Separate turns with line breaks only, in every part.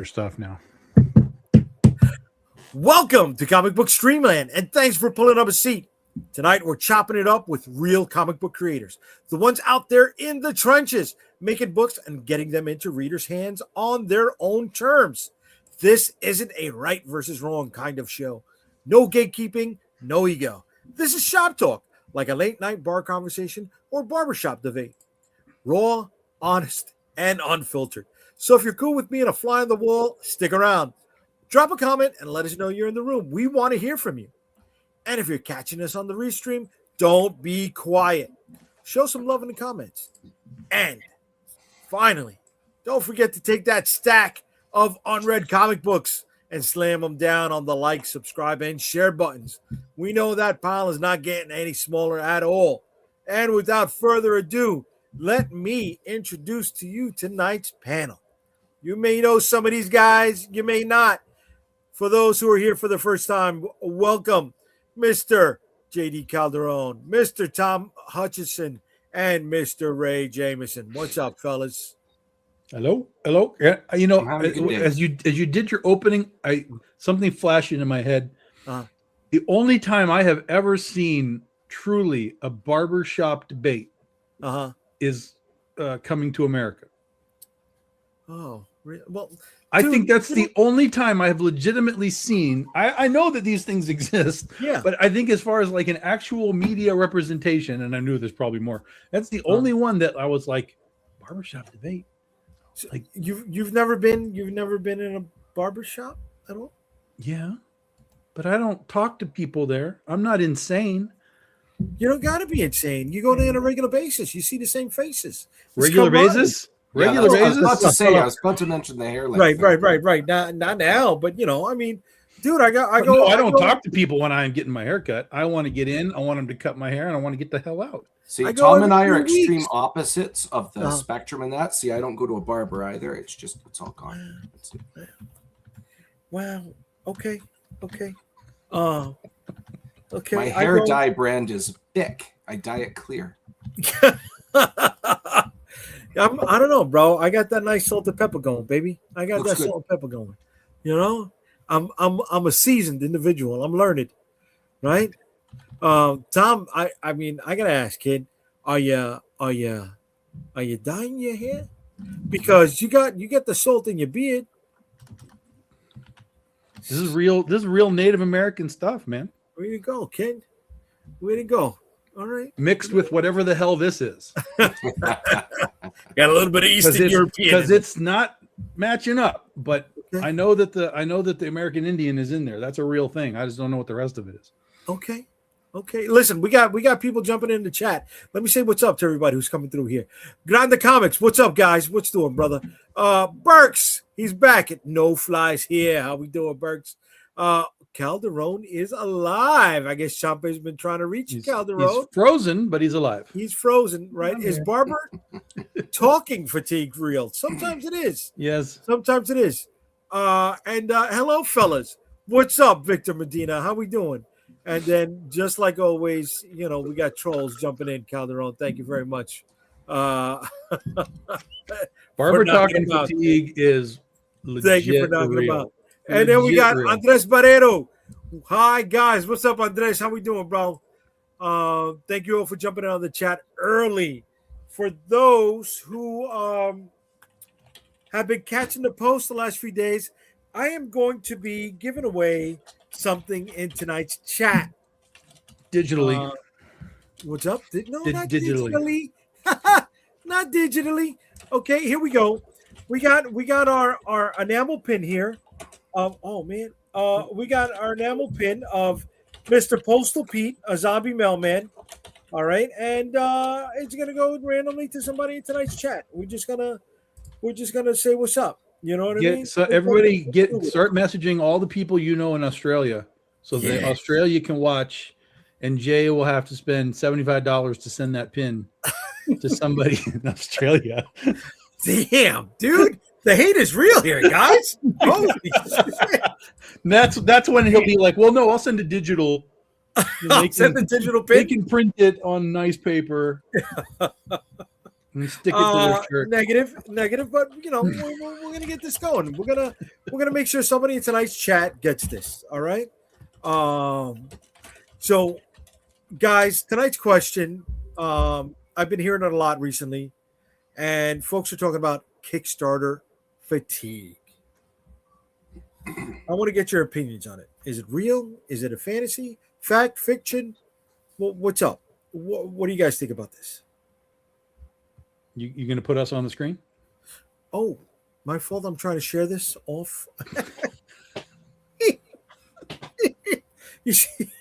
stuff now.
Welcome to Comic Book Streamland, and thanks for pulling up a seat. Tonight, we're chopping it up with real comic book creators, the ones out there in the trenches, making books and getting them into readers' hands on their own terms. This isn't a right versus wrong kind of show. No gatekeeping, no ego. This is shop talk, like a late-night bar conversation or barbershop debate. Raw, honest, and unfiltered. So if you're cool with being a fly on the wall, stick around. Drop a comment and let us know you're in the room. We want to hear from you. And if you're catching us on the restream, don't be quiet. Show some love in the comments. And finally, don't forget to take that stack of unread comic books and slam them down on the like, subscribe, and share buttons. We know that pile is not getting any smaller at all. And without further ado, let me introduce to you tonight's panel. You may know some of these guys, you may not. For those who are here for the first time, welcome Mr. Jay Dee Calderon, Mr. Tom Hutchison, and Mr. Ray Jameson. What's up, fellas?
Hello. Yeah, you know, as you did your opening, something flashed into my head. The only time I have ever seen truly a barbershop debate is Coming to America.
Oh, well,
I think that's the only time I have legitimately seen. I know that these things exist, but I think as far as like an actual media representation, and I knew there's probably more. That's the only one that I was like, barbershop debate.
So like you've never been in a barbershop at all?
Yeah, but I don't talk to people there. I'm not insane.
You don't got to be insane. You go there on a regular basis. You see the same faces.
Regular basis. Regular basis.
I was about to say. I was about to mention the hairline.
Right. Not now, but you know, I mean, dude, I go.
No, I don't talk to people when I'm getting my hair cut. I want to get in. I want them to cut my hair, and I want to get the hell out.
See, Tom and I are extreme opposites of the spectrum in that. See, I don't go to a barber either. It's all gone.
Wow. Okay.
My hair dye brand is Bic. I dye it clear.
I don't know, bro. I got that nice salt and pepper going, baby. I got
Looks
that
good.
salt and pepper going. You know, I'm a seasoned individual. I'm learned, right? Tom, I mean, I gotta ask, kid, are you dyeing your hair? Because you got the salt in your beard.
This is real Native American stuff, man.
Way to go, kid. Way to go. All right.
Mixed with whatever the hell this is.
Got a little bit of Eastern European
because it's not matching up. But I know that the American Indian is in there. That's a real thing. I just don't know what the rest of it is.
Okay. Listen, we got people jumping in the chat. Let me say what's up to everybody who's coming through here. Grande Comics, what's up, guys? What's doing, brother? Burks, he's back at No Flies Here. How we doing, Burks? Calderon is alive. I guess Champe's been trying to reach Calderon.
He's frozen, but he's alive.
He's frozen, right? Is Barber talking fatigue real? Sometimes it is.
Yes.
Sometimes it is. And hello, fellas. What's up, Victor Medina? How we doing? And then, just like always, you know, we got trolls jumping in. Calderon, thank you very much.
Barber talking fatigue is legit.
Thank you for knocking
real.
about. And then we got Andres Barrero. Hi, guys. What's up, Andres? How we doing, bro? Thank you all for jumping in on the chat early. For those who have been catching the post the last few days, I am going to be giving away something in tonight's chat.
Digitally.
What's up? Not
digitally.
Not digitally. Okay, here we go. We got our enamel pin here. We got our enamel pin of Mr. Postal Pete, a zombie mailman. All right, and it's gonna go randomly to somebody in tonight's chat. We're just gonna say what's up. You know what I mean?
So everybody start messaging all the people you know in Australia, so that Australia can watch, and Jay will have to spend $75 to send that pin to somebody in Australia.
Damn, dude. The hate is real here, guys. Holy shit.
That's when he'll be like, well, no, I'll send a digital.
Send the digital pin.
They can print it on nice paper. Stick it to their shirt.
Negative, but we're gonna get this going. We're gonna make sure somebody in tonight's chat gets this. All right. So, guys, tonight's question. I've been hearing it a lot recently, and folks are talking about Kickstarter fatigue. I want to get your opinions on it. Is it real? Is it a fantasy? Fact? Fiction? What's up? What do you guys think about this?
You going to put us on the screen?
Oh, my fault. I'm trying to share this off. You see?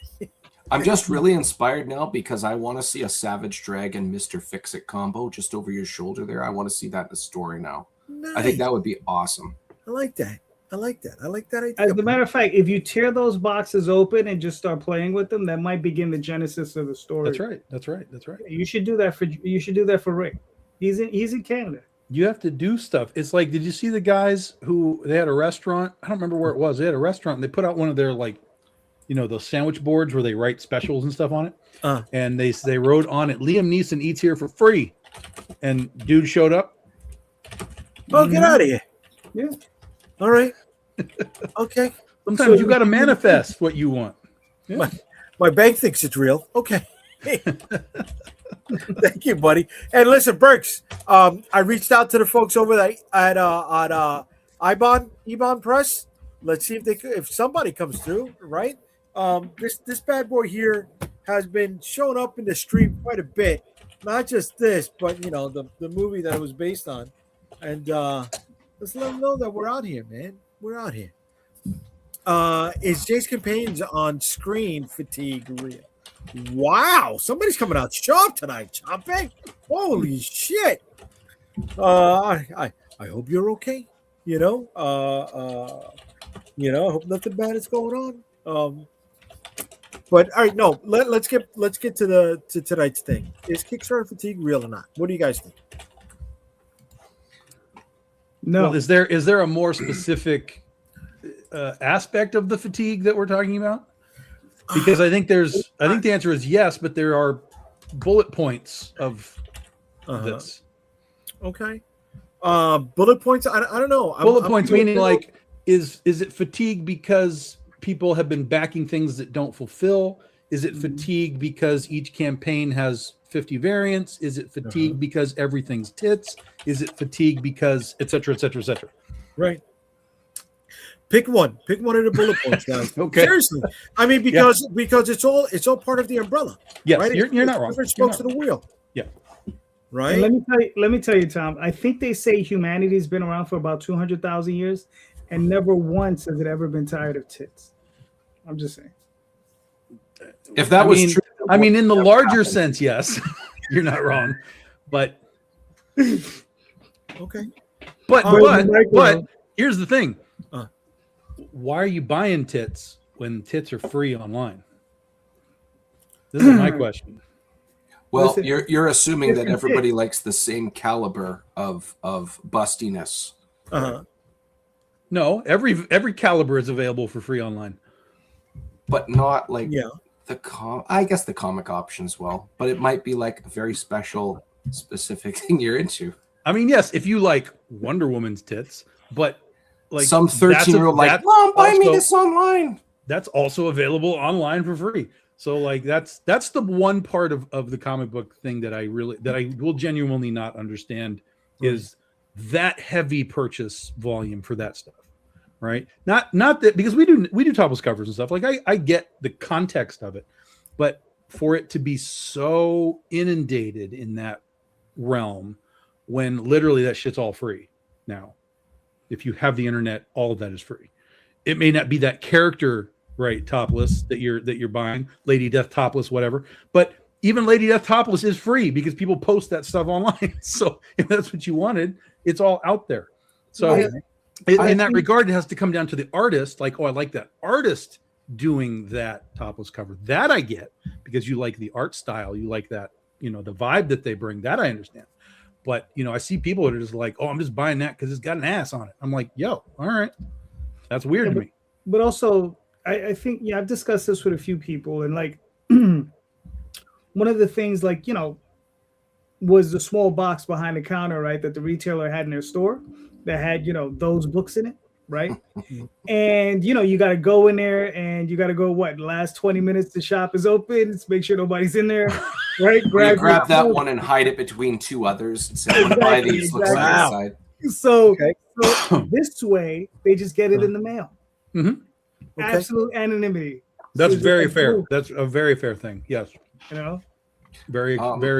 I'm just really inspired now because I want to see a Savage Dragon Mr. Fix-It combo just over your shoulder there. I want to see that in the story now. Nice. I think that would be awesome.
I like that. I like that idea.
As a matter of fact, if you tear those boxes open and just start playing with them, that might begin the genesis of the story.
That's right.
You should do that for Rick. He's in Canada.
You have to do stuff. It's like, did you see the guys who they had a restaurant? I don't remember where it was. They had a restaurant and they put out one of their those sandwich boards where they write specials and stuff on it. And they wrote on it, Liam Neeson eats here for free. And dude showed up.
Oh, get out of here.
Yeah.
All right. Okay.
Sometimes you got to manifest what you want.
Yeah. My bank thinks it's real. Okay. Thank you, buddy. And listen, Burks, I reached out to the folks over there at Ebon Press. Let's see if somebody comes through, right? This bad boy here has been showing up in the stream quite a bit. Not just this, but the movie that it was based on. And let's let them know that we're out here, man. We're out here. Is Jay's campaigns on screen fatigue real? Wow, somebody's coming out sharp tonight, Chomping. Holy shit. I hope you're okay. I hope nothing bad is going on. But all right, no, let's get to tonight's thing. Is Kickstarter fatigue real or not? What do you guys think?
No.
Well, is there a more specific aspect of the fatigue that we're talking about? Because I think the answer is yes, but there are bullet points of this.
Okay. Bullet points. I don't know.
Bullet points meaning like is it fatigue because people have been backing things that don't fulfill? Is it fatigue because each campaign has 50 variants? Is it fatigue because everything's tits? Is it fatigue because et cetera, et cetera, et cetera?
Right. Pick one of the bullet points, guys.
Okay.
Seriously. I mean, because it's all part of the umbrella.
Yes,
right?
You're not wrong.
Different spokes of the wheel.
Yeah.
Right.
And let me tell you, Tom. I think they say humanity's been around for about 200,000 years, and never once has it ever been tired of tits. I'm just saying.
If that was true,
I mean, in the larger sense, yes, you're not wrong. But
okay.
But here's the thing. Why are you buying tits when tits are free online? This is my question.
Well, you're assuming that everybody likes the same caliber of bustiness.
No, every caliber is available for free online.
But not like I guess the comic option as well. But it might be like a very specific thing you're into. I
mean, yes, if you like Wonder Woman's tits, but like
some 13-year-old like, Mom, buy me this online.
That's also available online for free. So like that's the one part of the comic book thing that I will genuinely not understand is that heavy purchase volume for that stuff. Right. Not that because we do topless covers and stuff. Like I get the context of it, but for it to be so inundated in that realm when literally that shit's all free now. If you have the internet, all of that is free. It may not be that character, right, topless that you're buying, Lady Death topless, whatever. But even Lady Death topless is free because people post that stuff online. So if that's what you wanted, it's all out there. So in that regard, it has to come down to the artist. Like, oh, I like that artist doing that topless cover. That I get because you like the art style, you like that, the vibe that they bring. That I understand. But I see people that are just like, oh, I'm just buying that because it's got an ass on it. I'm like, yo, all right, that's weird to me.
But also, I think I've discussed this with a few people, and like one of the things, like was the small box behind the counter, right? That the retailer had in their store that had, those books in it, right? And you got to go in there and you got to go the last 20 minutes the shop is open. Let's make sure nobody's in there, right?
Grab that one and hide it between two others and say, "I'm gonna buy these." Looks like
Wow.
side.
So this way they just get it in the mail.
Mm-hmm.
Absolute anonymity.
That's
So
very
like,
fair. That's a very fair thing. Yes. Very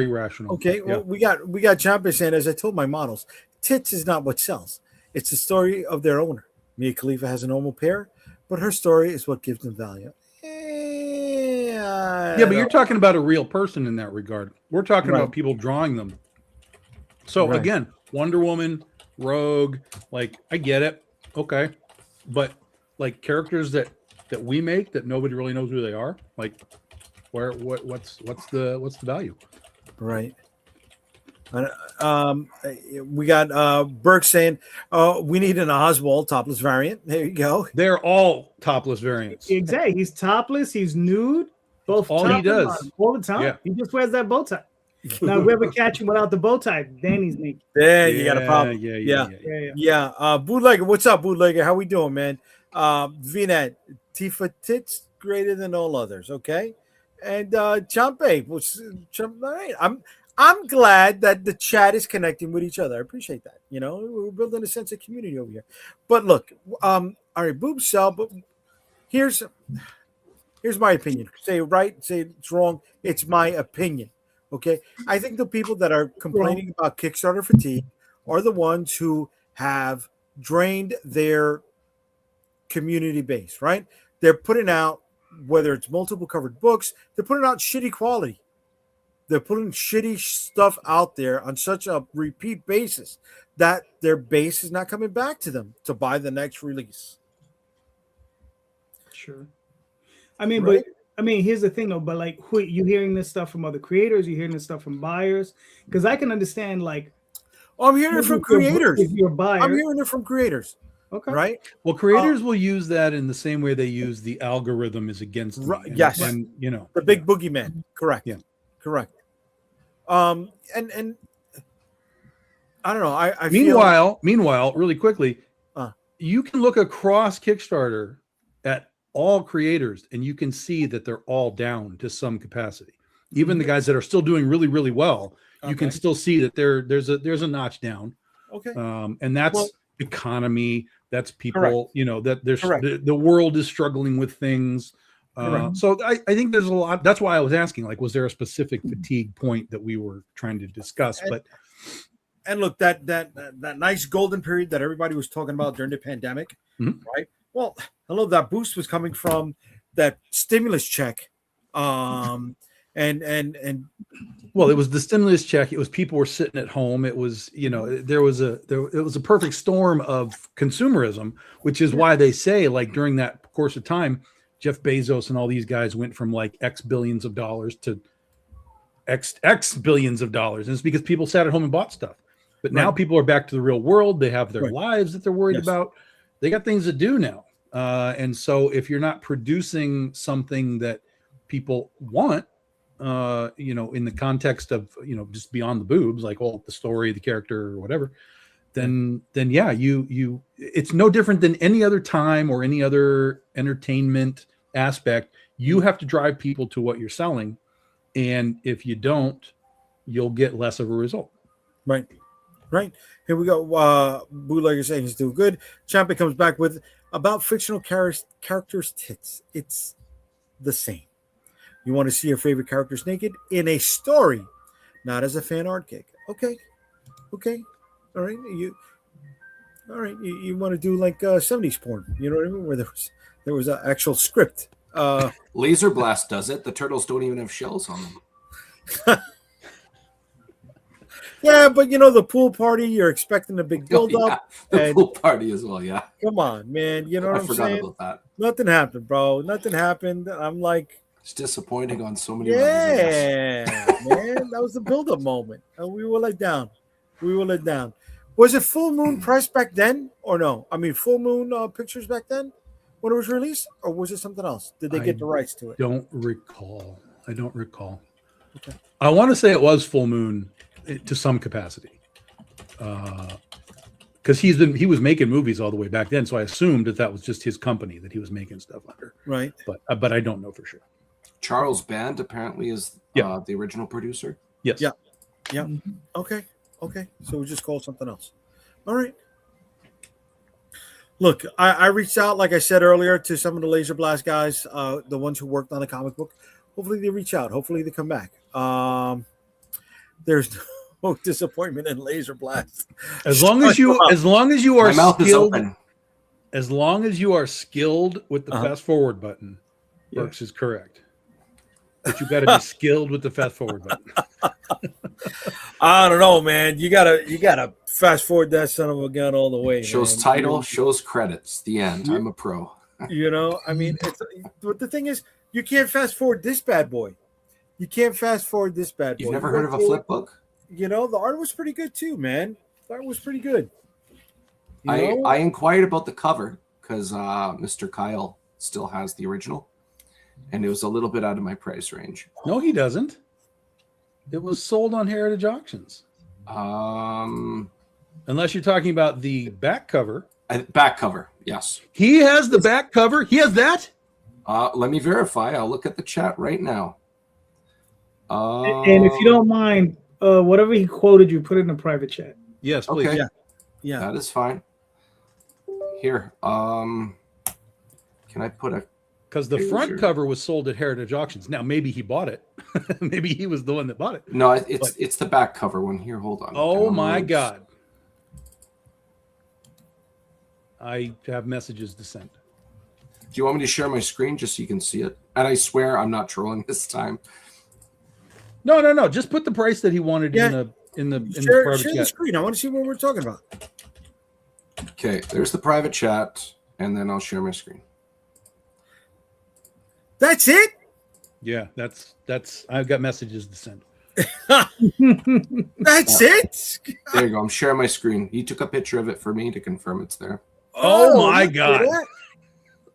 rational.
Okay, well, we got Champion saying, as I told my models, tits is not what sells. It's the story of their owner. Mia Khalifa has a normal pair, but her story is what gives them value.
But you're talking about a real person in that regard. We're talking about people drawing them. So again, Wonder Woman, Rogue, like I get it. Okay. But like characters that we make that nobody really knows who they are, like what's the value?
Right. We got Burke saying, we need an Oswald topless variant. There you go.
They're all topless variants.
Exactly. He's topless. He's nude. Both
all he does
all the time. Yeah. He just wears that bow tie. Now, if we ever catch him without the bow tie, then he's naked.
There you got a problem. Yeah. Bootlegger, what's up, Bootlegger? How we doing, man? VNet, Tifa tits greater than all others. Okay, and Champe, I'm glad that the chat is connecting with each other. I appreciate that. We're building a sense of community over here. But look, all right, boobs sell, but here's my opinion. Say it right, say it's wrong. It's my opinion. Okay, I think the people that are complaining about Kickstarter fatigue are the ones who have drained their community base, right? They're putting out, whether it's multiple covered books, they're putting out shitty quality. They're putting shitty stuff out there on such a repeat basis that their base is not coming back to them to buy the next release.
Sure. I mean, right? But here's the thing though. But like, you hearing this stuff from other creators? You hearing this stuff from buyers? Because I can understand, like,
I'm hearing it from creators.
If you're a buyer,
I'm hearing it from creators.
Okay.
Right.
Well, creators will use that in the same way they use the algorithm is against me.
Yes.
And
the big boogeyman. Correct.
Yeah.
Correct. And I don't know. I
meanwhile, really quickly, you can look across Kickstarter at all creators and you can see that they're all down to some capacity. Even the guys that are still doing really, really well, you can still see that there's a notch down.
Okay.
And that's economy. That's people, that there's the world is struggling with things. So I think there's a lot. That's why I was asking, like, was there a specific fatigue point that we were trying to discuss?
And look, that nice golden period that everybody was talking about during the pandemic, right? Well, hello, that boost was coming from that stimulus check. And
well, it was the stimulus check. It was people were sitting at home. It was, it was a perfect storm of consumerism, which is why they say, like, during that course of time, Jeff Bezos and all these guys went from like X billions of dollars to X billions of dollars. And it's because people sat at home and bought stuff. But now people are back to the real world. They have their lives that they're worried about. They got things to do now. And so if you're not producing something that people want, in the context of, just beyond the boobs, like, well, the story, the character or whatever, then yeah, you it's no different than any other time or any other entertainment aspect. You have to drive people to what you're selling. And if you don't, you'll get less of a result.
Right. Here we go. Bootlegger saying he's doing good. Champion comes back with about fictional characters' tits. It's the same. You want to see your favorite characters naked in a story, not as a fan art gig. Okay. All right. You want to do like 70s porn, you know what I mean? Where there was an actual script.
Laser Blast does it. The turtles don't even have shells on them.
Yeah, but the pool party, you're expecting a big build-up.
The pool party as well, yeah.
Come on, man. You know what I'm saying?
I forgot about that.
Nothing happened, bro. Nothing happened. I'm like...
It's disappointing on so many
levels. Yeah, man. That was the build-up moment. And we were let down. Was it Full Moon Press back then or no? I mean, Full Moon Pictures back then when it was released? Or was it something else? Did they get the rights to it?
I don't recall.
Okay.
I want to say it was Full Moon to some capacity. Because he was making movies all the way back then, so I assumed that was just his company that he was making stuff under.
Right.
But I don't know for sure.
Charles Band apparently is the original producer.
Yes.
Yeah. Yeah. Okay. So we just call something else. All right. Look, I reached out, like I said earlier, to some of the Laser Blast guys, the ones who worked on the comic book. Hopefully they reach out. Hopefully they come back. There's no disappointment in Laser Blast.
As long as you are
My mouth is
skilled,
open.
as long as you are skilled with the fast forward button, Burks is correct. But you got to be skilled with the fast forward button.
I don't know, man. You gotta fast forward that son of a gun all the way.
Shows
man.
title, shows credits. The end. I'm a pro.
I mean, but the thing is, you can't fast forward this bad boy. You've
never heard of a flip book?
The art was pretty good too, man. The art was pretty good.
I inquired about the cover because Mr. Kyle still has the original, and it was a little bit out of my price range.
No, he doesn't. It was sold on Heritage Auctions. Unless you're talking about the back cover.
Back cover, yes.
He has the back cover. He has that.
Let me verify. I'll look at the chat right now.
And if you don't mind, whatever he quoted, you put it in a private chat.
Yes, please.
Okay.
Yeah.
That is fine. Here, can I put a?
Because the front cover was sold at Heritage Auctions. Now maybe he bought it. Maybe he was the one that bought it.
No, it's the back cover one. Here, hold on.
Oh my God! I have messages to send.
Do you want me to share my screen just so you can see it? And I swear I'm not trolling this time.
No. Just put the price that he wanted in the private
share
chat.
the screen. I want to see what we're talking about.
Okay, there's the private chat, and then I'll share my screen.
That's it.
Yeah, that's. I've got messages to send.
That's it.
There you go. I'm sharing my screen. He took a picture of it for me to confirm it's there.
Oh my God!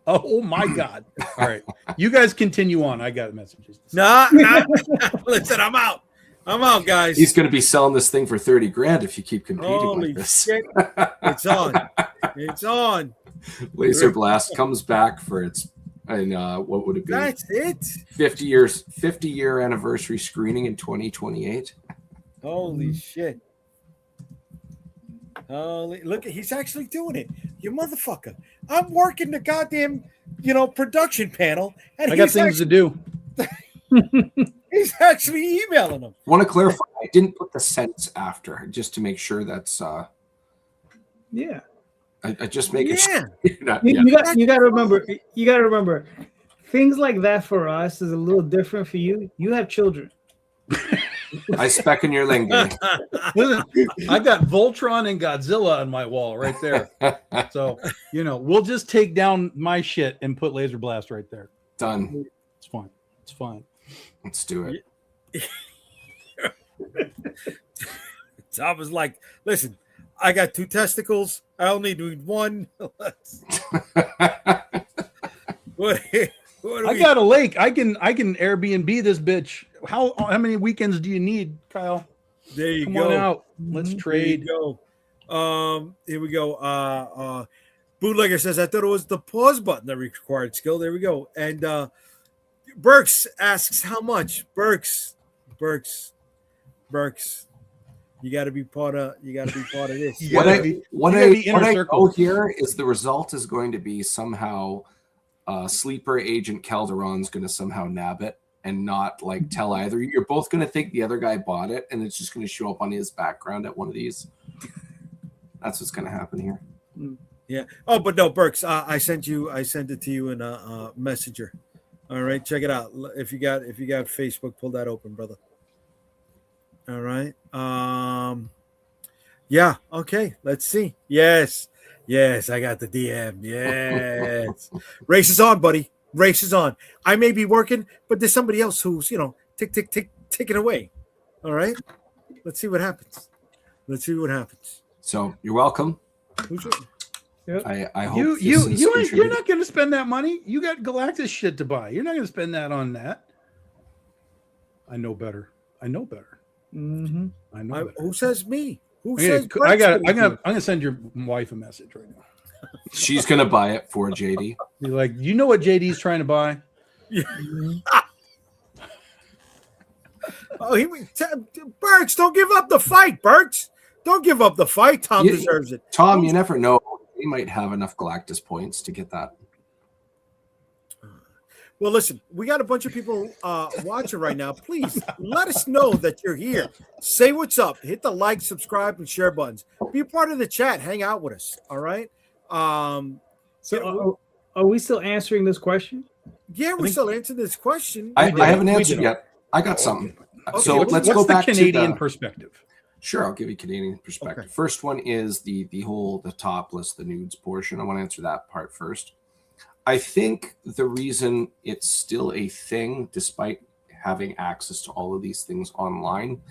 Oh my God! All right, you guys continue on. I got messages.
Nah. Listen, I'm out. Guys.
He's going to be selling this thing for $30,000 if you keep competing
Holy
like this.
shit. It's on.
Laser Blast comes back for its, and what would it be?
That's it.
50-year anniversary screening in 2028.
Holy shit. Look, he's actually doing it. You motherfucker. I'm working the goddamn, production panel. And
I got things to do.
He's actually emailing them.
Want to clarify, I didn't put the cents after, just to make sure that's...
Yeah.
I just make it...
Yeah. You got to remember, things like that for us is a little different for you. You have children.
I spec in your lingo.
Listen, I got Voltron and Godzilla on my wall right there. So, we'll just take down my shit and put Laser Blast right there.
Done.
It's fine.
Let's do it.
Tom was like, listen, I got 2 testicles. I only need 1. What
I got a lake. I can Airbnb this bitch. How many weekends do you need, Kyle?
There you
Come
go.
on out. Let's trade.
Here we go. Bootlegger says, I thought it was the pause button that required skill. There we go. And Burks asks how much. Burks. You got to be part of this.
What I know here is the result is going to be somehow sleeper agent Calderon's going to somehow nab it and not tell either. You're both going to think the other guy bought it, and it's just going to show up on his background at one of these. That's what's going to happen here.
Yeah. Oh, but no, Burks. I sent it to you in a messenger. All right, check it out. If you got Facebook, pull that open, brother. All right. Yeah. Okay. Let's see. Yes. I got the DM. Yes. Race is on, buddy. Race is on. I may be working, but there's somebody else who's ticking away. All right. Let's see what happens.
So you're welcome.
Yep.
I hope
you're not going to spend that money. You got Galactus shit to buy. You're not going to spend that on that. I know better.
Mm-hmm.
I know.
Who says me? Who
I'm
says?
gonna send your wife a message right now.
She's gonna buy it for Jay Dee.
Be like, you know what Jay Dee's trying to buy?
Yeah. Birch, don't give up the fight, Birch. Don't give up the fight. Tom deserves it.
Tom, you never know. He might have enough Galactus points to get that.
Well, listen, we got a bunch of people watching right now. Please let us know that you're here. Say what's up. Hit the like, subscribe, and share buttons. Be a part of the chat. Hang out with us. All right.
So are we still answering this question?
Yeah, we're still answering this question.
I haven't answered yet. I got something.
Okay.
So let's go back
to the Canadian perspective.
Sure, I'll give you Canadian perspective. Okay. First one is the topless, the nudes portion. I want to answer that part first. I think the reason it's still a thing, despite having access to all of these things online,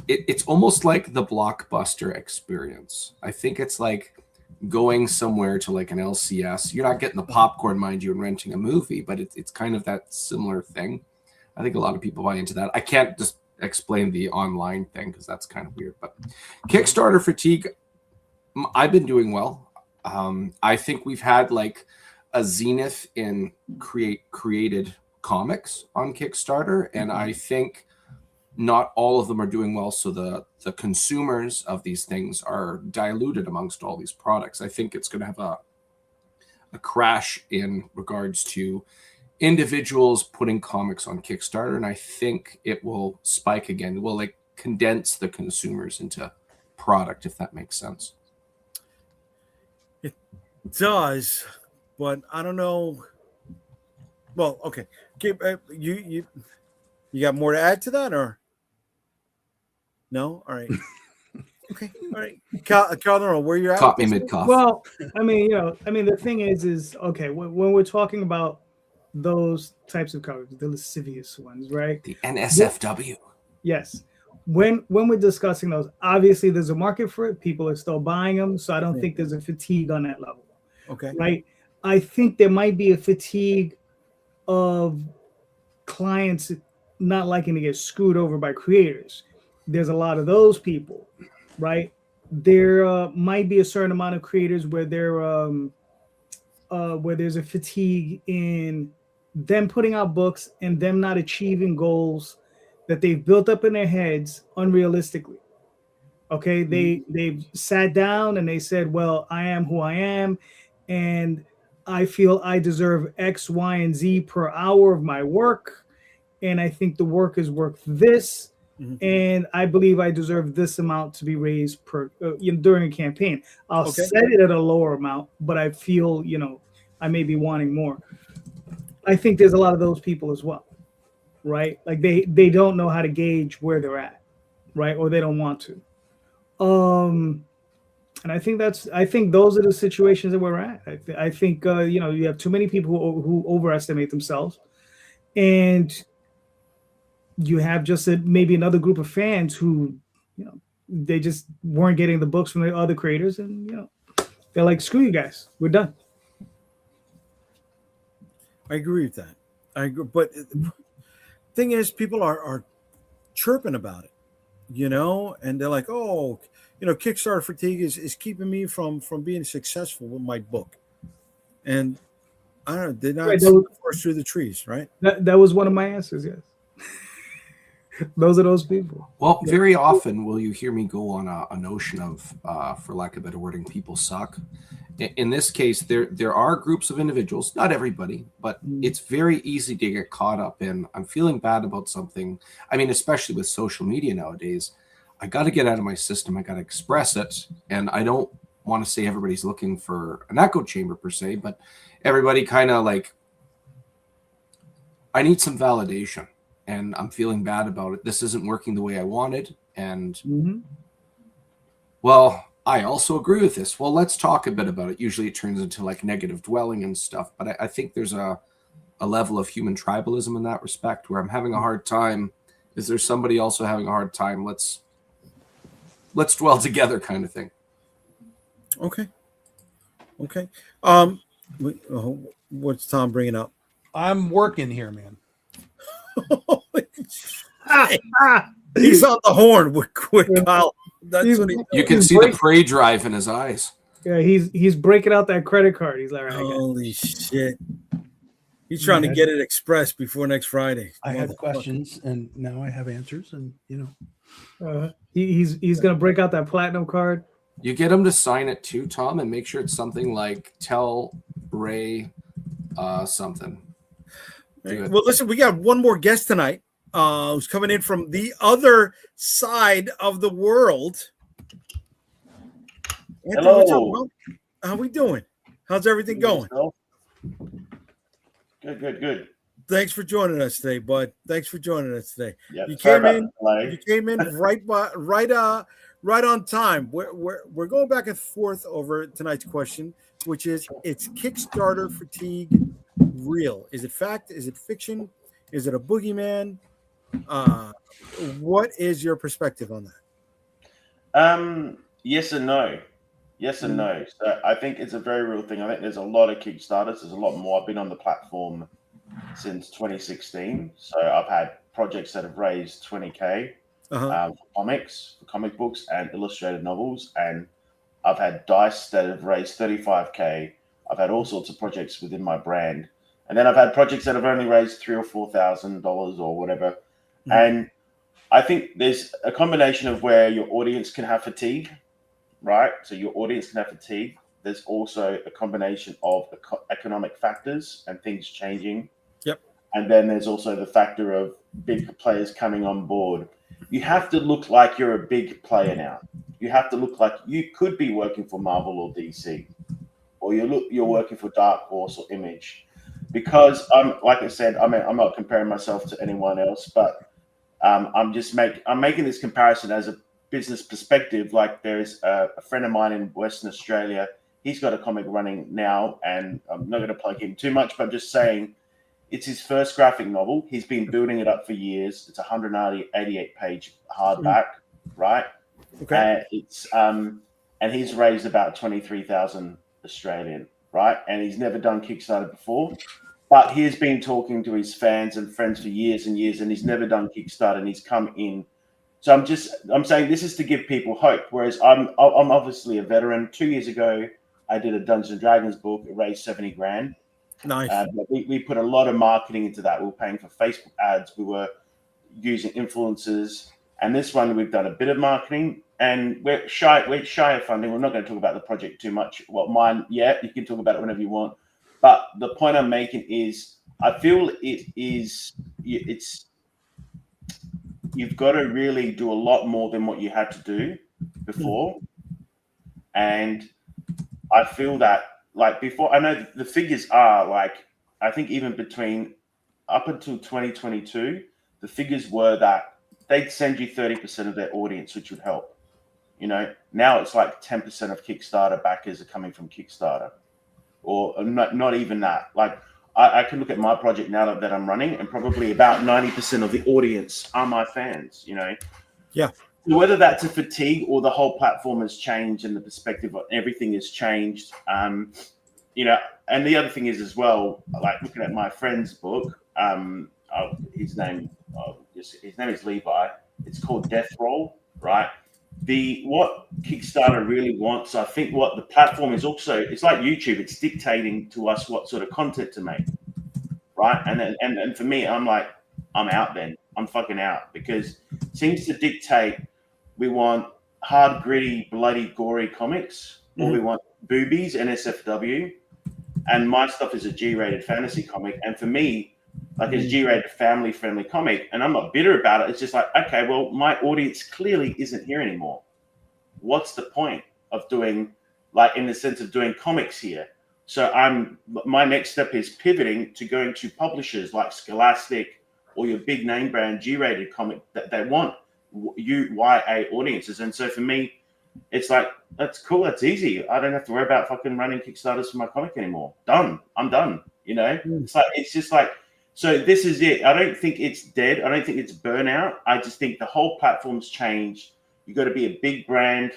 it's almost like the Blockbuster experience. I think it's like going somewhere to like an LCS. You're not getting the popcorn, mind you, and renting a movie, but it's kind of that similar thing. I think a lot of people buy into that. I can't just explain the online thing because that's kind of weird. But Kickstarter fatigue, I've been doing well. I think we've had like a zenith in created comics on Kickstarter, and I think not all of them are doing well. So the consumers of these things are diluted amongst all these products. I think it's going to have a crash in regards to individuals putting comics on Kickstarter, and I think it will spike again. It will like condense the consumers into product, if that makes sense.
It does, but I don't know. Well, okay. You got more to add to that, or no? All right. Okay. All right. Calderon, where you're at?
Caught me mid-cough.
Well, the thing is okay, when we're talking about those types of covers, the lascivious ones, right?
The NSFW.
Yes. When we're discussing those, obviously there's a market for it. People are still buying them, so I don't think there's a fatigue on that level.
Okay.
Right. I think there might be a fatigue of clients not liking to get screwed over by creators. There's a lot of those people, right? There might be a certain amount of creators where there's a fatigue in them putting out books and them not achieving goals that they've built up in their heads unrealistically. Okay, they've sat down and they said, well, I am who I am, and I feel I deserve X, Y, and Z per hour of my work, and I think the work is worth this, and I believe I deserve this amount to be raised per during a campaign. I'll set it at a lower amount, but I feel I may be wanting more. I think there's a lot of those people as well, right? Like they don't know how to gauge where they're at, right? Or they don't want to. And I think those are the situations that we're at. I think you have too many people who overestimate themselves, and you have just maybe another group of fans who they just weren't getting the books from the other creators, and they're like, screw you guys, we're done.
I agree with that. I agree, but the thing is, people are chirping about it, and they're like, oh, Kickstarter fatigue is keeping me from being successful with my book. And I don't know, they're not seeing the forest through the trees, right?
That was one of my answers, yes. Those are those people.
Well, very often will you hear me go on a notion of, for lack of better wording, people suck. In this case, there are groups of individuals, not everybody, but it's very easy to get caught up in, I'm feeling bad about something. I mean, especially with social media nowadays, I got to get out of my system. I got to express it. And I don't want to say everybody's looking for an echo chamber per se, but everybody kind of like, I need some validation. And I'm feeling bad about it. This isn't working the way I wanted. And, well, I also agree with this. Well, let's talk a bit about it. Usually it turns into like negative dwelling and stuff. But I think there's a level of human tribalism in that respect where I'm having a hard time. Is there somebody also having a hard time? Let's dwell together kind of thing. Okay.
What's Tom bringing up?
I'm working here, man.
He's on the horn with Kyle. That's what
you can see the prey drive in his eyes.
Yeah, he's breaking out that credit card. He's like, all right,
holy shit. He's trying to get it expressed before next Friday.
I had questions, and now I have answers, and
he's gonna break out that platinum card.
You get him to sign it too, Tom, and make sure it's something like tell Ray something.
Well, listen, we got one more guest tonight who's coming in from the other side of the world. Anthony,
hello.
How we doing? How's everything going?
Good.
Thanks for joining us today, bud. Thanks for joining us today.
Yep,
You came in right on time. We're going back and forth over tonight's question, which is: it's Kickstarter fatigue real? Is it fact? Is it fiction? Is it a boogeyman? What is your perspective on
that? Yes and no. Yes and no. So I think it's a very real thing. I think there's a lot of Kickstarters. There's a lot more. I've been on the platform since 2016. So I've had projects that have raised 20K for comics, for comic books and illustrated novels. And I've had dice that have raised 35K. I've had all sorts of projects within my brand. And then I've had projects that have only raised $3,000 or $4,000 or whatever. Mm-hmm. And I think there's a combination of where your audience can have fatigue, right? So your audience can have fatigue. There's also a combination of economic factors and things changing.
Yep.
And then there's also the factor of big players coming on board. You have to look like you're a big player now. You have to look like you could be working for Marvel or DC, or you're working for Dark Horse or Image. Because like I said, I'm not comparing myself to anyone else, but I'm making this comparison as a business perspective. Like there's a friend of mine in Western Australia. He's got a comic running now, and I'm not going to plug him too much, but I'm just saying it's his first graphic novel. He's been building it up for years. It's a 188-page hardback, right?
Okay.
And he's raised about 23,000 Australian, right? And he's never done Kickstarter before, but he has been talking to his fans and friends for years and years, and he's never done Kickstarter, and he's come in. So I'm saying this is to give people hope. Whereas I'm obviously a veteran. 2 years ago, I did a Dungeons and Dragons book. It raised 70 grand.
Nice.
But we put a lot of marketing into that. We were paying for Facebook ads. We were using influencers. And this one, we've done a bit of marketing, and we're shy of funding. We're not going to talk about the project too much. Well, mine, yeah, you can talk about it whenever you want. But the point I'm making is, I feel it's you've got to really do a lot more than what you had to do before. And I feel that, like, before, I know the figures are like, I think even between up until 2022, the figures were that they'd send you 30% of their audience, which would help. You know, now it's like 10% of Kickstarter backers are coming from Kickstarter, or not even that. Like, I can look at my project now that I'm running, and probably about 90% of the audience are my fans, you know?
Yeah.
Whether that's a fatigue or the whole platform has changed and the perspective of everything has changed, you know, and the other thing is as well, like looking at my friend's book, his name is Levi. It's called Death Roll, right? What Kickstarter really wants, I think what the platform is also, it's like YouTube, it's dictating to us what sort of content to make, right? And for me, I'm like, I'm out then. I'm fucking out, because it seems to dictate we want hard, gritty, bloody, gory comics, or we want boobies and SFW. And my stuff is a G-rated fantasy comic. And for me, like it's G-rated family-friendly comic, and I'm not bitter about it. It's just like, okay, well, my audience clearly isn't here anymore. What's the point of doing, like, in the sense of doing comics here? So my next step is pivoting to going to publishers like Scholastic or your big name brand G-rated comic that they want YA audiences. And so for me, it's like, that's cool, that's easy. I don't have to worry about fucking running Kickstarters for my comic anymore. Done. I'm done. You know, it's just like, so this is it. I don't think it's dead. I don't think it's burnout. I just think the whole platform's changed. You got to be a big brand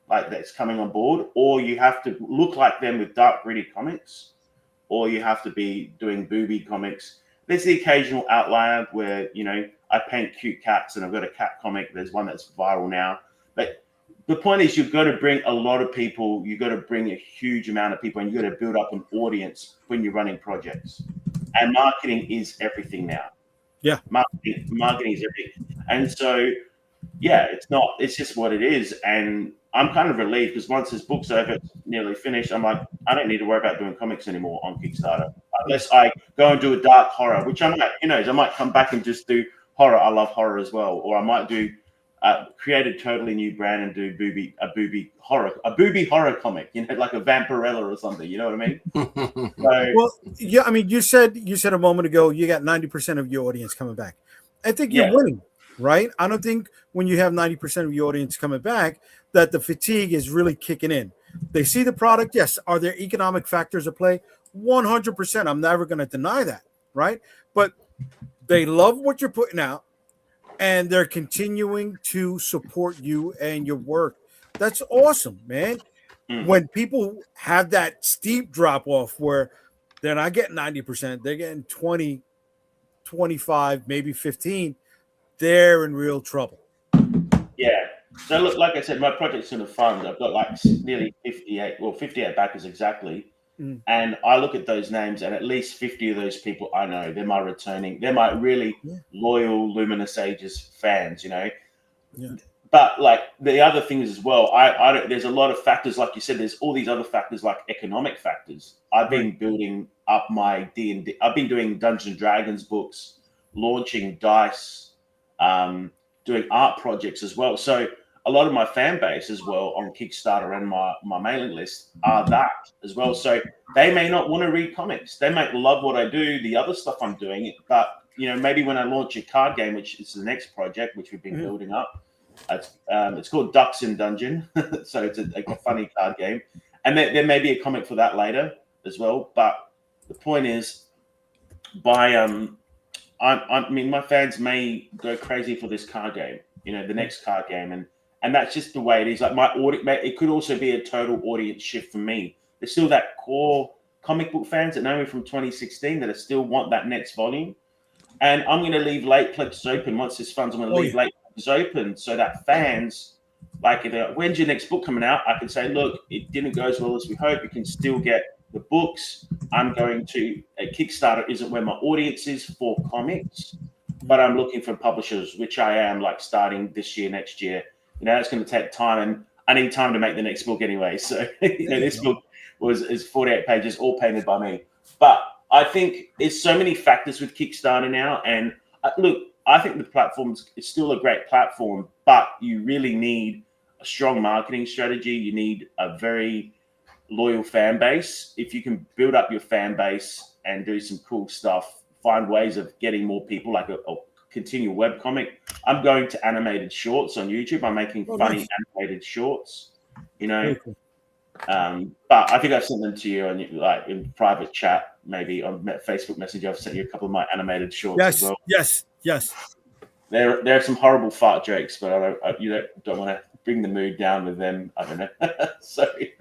like that's coming on board, or you have to look like them with dark, gritty comics, or you have to be doing booby comics. There's the occasional outlier where, you know, I paint cute cats, and I've got a cat comic. There's one that's viral now. But the point is, you've got to bring a lot of people. You've got to bring a huge amount of people, and you've got to build up an audience when you're running projects. And marketing is everything now.
Yeah,
marketing is everything. And so, yeah, it's just what it is. And I'm kind of relieved because once this book's over, it's nearly finished. I'm like, I don't need to worry about doing comics anymore on Kickstarter, unless I go and do a dark horror, which I might, I might come back and just do horror. I love horror as well. Or I might do create a totally new brand and do a booby horror comic, like a Vampirella or something. You know what I mean?
Well, yeah. I mean, you said a moment ago you got 90% of your audience coming back. I think you're winning, right? I don't think when you have 90% of your audience coming back that the fatigue is really kicking in. They see the product. Yes. Are there economic factors at play? 100%. I'm never going to deny that, right? But they love what you're putting out, and they're continuing to support you and your work. That's awesome, man. When people have that steep drop off where they're not getting 90%, they're getting 20, 25, maybe 15, they're in real trouble.
Yeah. So look, like I said, my project's in a fund. I've got like nearly 58 backers exactly. And I look at those names, and at least 50 of those people I know. They're my really loyal Luminous Ages fans, Yeah. But like the other things as well, I don't. There's a lot of factors, like you said. There's all these other factors, like economic factors. I've been building up my D&D. I've been doing Dungeons and Dragons books, launching dice, doing art projects as well. So a lot of my fan base as well on Kickstarter and my mailing list are that as well. So they may not want to read comics. They might love what I do, the other stuff I'm doing, but maybe when I launch a card game, which is the next project, which we've been building up, it's called Ducks in Dungeon. So it's a funny card game. And there may be a comic for that later as well. But the point is, I mean, my fans may go crazy for this card game, the next card game. And that's just the way it is. Like my audience, it could also be a total audience shift for me. There's still that core comic book fans that know me from 2016 that still want that next volume. And I'm going to leave late pledges open. Once this funds, I'm going to leave late pledges open so that fans, like, if they're like, when's your next book coming out? I can say, look, it didn't go as well as we hope. You can still get the books. I'm going to a Kickstarter isn't where my audience is for comics, but I'm looking for publishers, which I am, like, starting this year, next year. It's going to take time, and I need time to make the next book anyway. So, this book is 48 pages, all painted by me. But I think there's so many factors with Kickstarter now. And look, I think the platform is still a great platform, but you really need a strong marketing strategy. You need a very loyal fan base. If you can build up your fan base and do some cool stuff, find ways of getting more people, like a continual webcomic. I'm going to animated shorts on YouTube. I'm making funny animated shorts, But I think I've sent them to you like in private chat, maybe on Facebook Messenger. I've sent you a couple of my animated shorts as well.
Yes.
There are some horrible fart jokes, but I don't want to bring the mood down with them. I don't know. Sorry.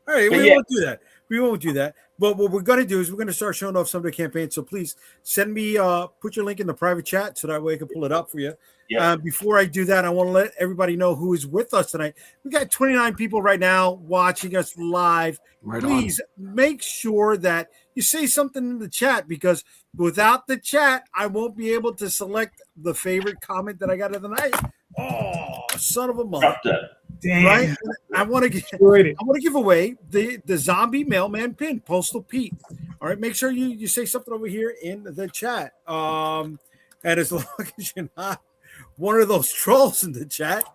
All right, we won't do that. We won't do that. But what we're going to do is we're going to start showing off some of the campaigns. So please send me, put your link in the private chat so that way I can pull it up for you. Yeah. Before I do that, I want to let everybody know who is with us tonight. We got 29 people right now watching us live. Please make sure that you say something in the chat, because without the chat, I won't be able to select the favorite comment that I got of the night. Oh, son of a mother.
Damn.
Right? I want to give away the zombie mailman pin, Postal Pete. All right, make sure you say something over here in the chat. And as long as you're not one of those trolls in the chat,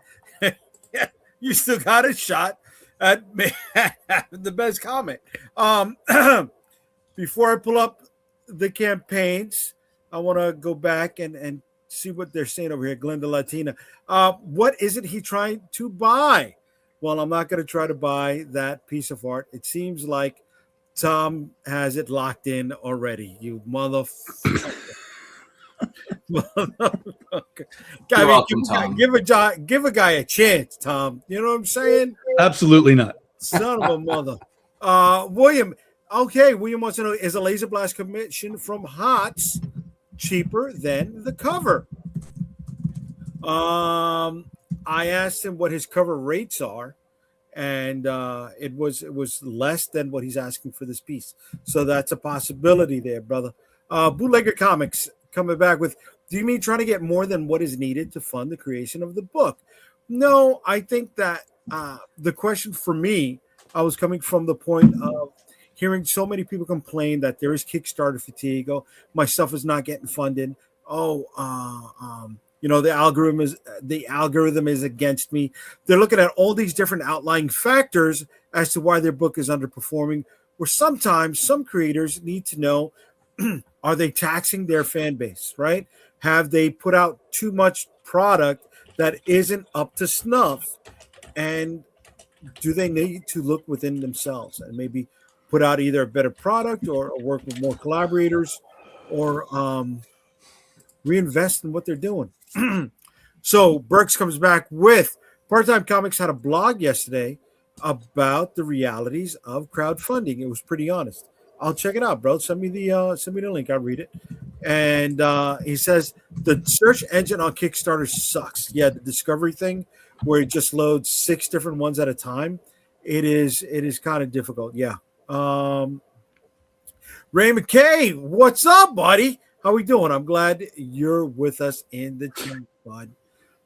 you still got a shot at the best comment. Before I pull up the campaigns, I want to go back and see what they're saying over here. Glenda Latina. What is it he trying to buy? Well, I'm not going to try to buy that piece of art. It seems like Tom has it locked in already. You motherfucker. Give a guy a chance, Tom. You know what I'm saying?
Absolutely not.
Son of a mother. William. Okay, William wants to know, is a laser blast commission from HOTS cheaper than the cover? I asked him what his cover rates are, and it was less than what he's asking for this piece. So that's a possibility there, brother. Bootlegger Comics coming back with, do you mean trying to get more than what is needed to fund the creation of the book? No, I think that the question for me, I was coming from the point of hearing so many people complain that there is Kickstarter fatigue. Oh, my stuff is not getting funded. Oh, the algorithm is against me. They're looking at all these different outlying factors as to why their book is underperforming. Where sometimes some creators need to know, are they taxing their fan base, right? Have they put out too much product that isn't up to snuff? And do they need to look within themselves and maybe put out either a better product or work with more collaborators or reinvest in what they're doing? So Burks comes back with Part-Time Comics had a blog yesterday about the realities of crowdfunding. It was pretty honest. I'll check it out, bro. Send me the link. I'll read it. And he says the search engine on Kickstarter sucks. Yeah, the discovery thing where it just loads 6 different ones at a time. It is kind of difficult. Yeah. Ray McKay, what's up, buddy? How we doing? I'm glad you're with us in the chat, bud.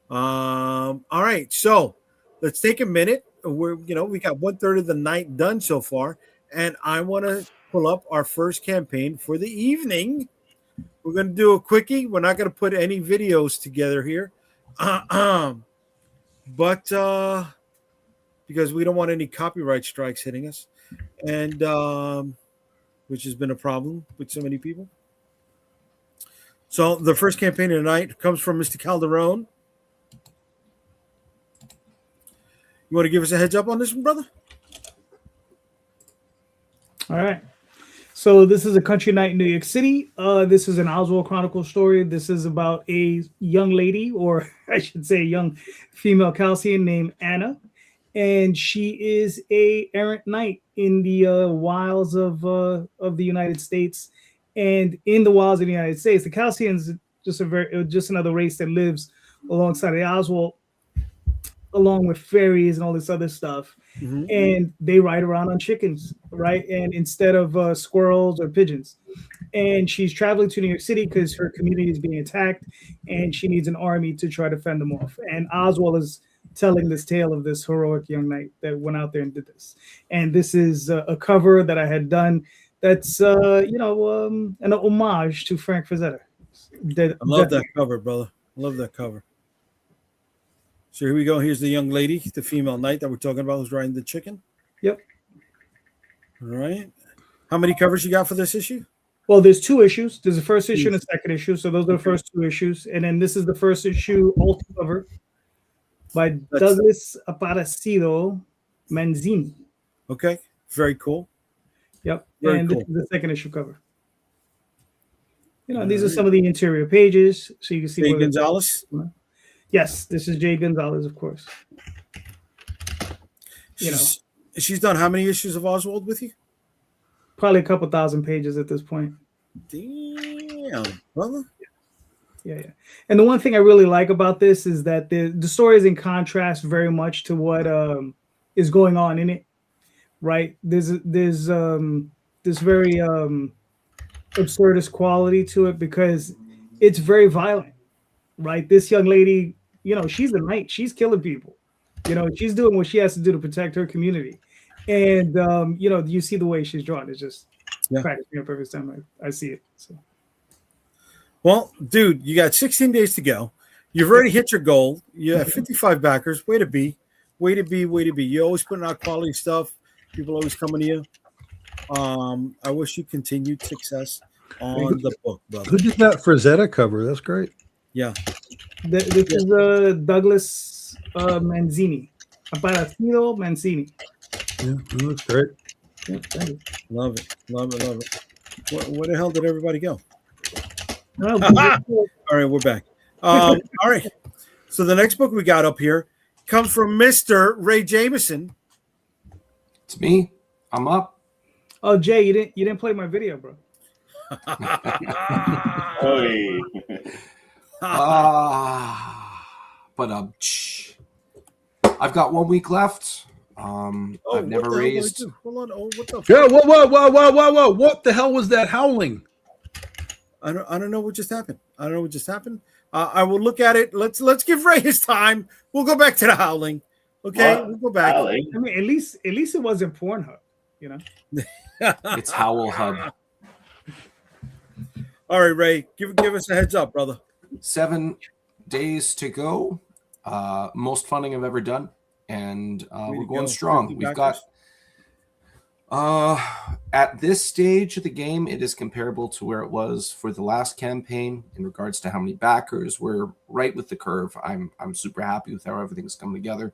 All right, so let's take a minute. We got 1/3 of the night done so far, and I want to pull up our first campaign for the evening. We're going to do a quickie. We're not going to put any videos together here, but because we don't want any copyright strikes hitting us, and which has been a problem with so many people. So the first campaign of the night comes from Mr. Calderon. You want to give us a heads up on this one, brother?
All right. So this is A Country Night in New York City. This is an Oswald Chronicles story. This is about a young lady, or I should say young female Calcian named Anna. And she is a errant knight in the wilds of the United States. And in the wilds of the United States, the Calcians just another race that lives alongside the Oswald, along with fairies and all this other stuff. Mm-hmm. And they ride around on chickens, right? And instead of squirrels or pigeons. And she's traveling to New York City because her community is being attacked, and she needs an army to try to fend them off. And Oswald is telling this tale of this heroic young knight that went out there and did this. And this is a cover that I had done. That's an homage to Frank Frazetta.
I love that cover, brother. I love that cover. So here we go. Here's the young lady, the female knight that we're talking about, who's riding the chicken.
Yep.
All right. How many covers you got for this issue?
Well, there's 2 issues. There's a first issue and a second issue. So those are the first 2 issues. And then this is the first issue, alt cover, by Douglas Aparecido Manzini.
Okay. Very cool.
Yep. And this is the second issue cover. These are some of the interior pages. So you can see.
Jay Gonzalez?
Yes, this is Jay Gonzalez, of course.
She's done how many issues of Oswald with you?
Probably a couple thousand pages at this point.
Damn, brother.
Yeah. And the one thing I really like about this is that the story is in contrast very much to what is going on in it, right? There's this very absurdist quality to it because it's very violent, right? This young lady, she's a knight. She's killing people. She's doing what she has to do to protect her community. And, you see the way she's drawn. It's just cracks me up every time I see it. So.
Well, dude, you got 16 days to go. You've already hit your goal. You have 55 backers. Way to be. You're always putting out quality stuff. People always coming to you. I wish you continued success on the book, brother.
Who did that Frazetta cover? That's great.
Yeah.
This is Douglas Manzini. Aparecido Manzini.
Yeah, that looks great.
Yeah,
love it. Where the hell did everybody go?
No,
all right, we're back. All right. So the next book we got up here comes from Mr. Ray Jameson.
It's me. I'm up.
Oh, Jay, you didn't play my video, bro.
But I've got 1 week left. I've never raised.
Hold on. Oh, what the?
Yeah. Whoa! What the hell was that howling?
I don't know what just happened. I will look at it. Let's give Ray his time. We'll go back to the howling. Okay, we'll go back.
Howling?
I mean, at least it wasn't Pornhub, you know.
It's Howl Hub.
All right, Ray, give us a heads up, brother.
7 days to go. Most funding I've ever done, and we're going strong. We've got at this stage of the game, it is comparable to where it was for the last campaign in regards to how many backers. We're right with the curve. I'm super happy with how everything's come together.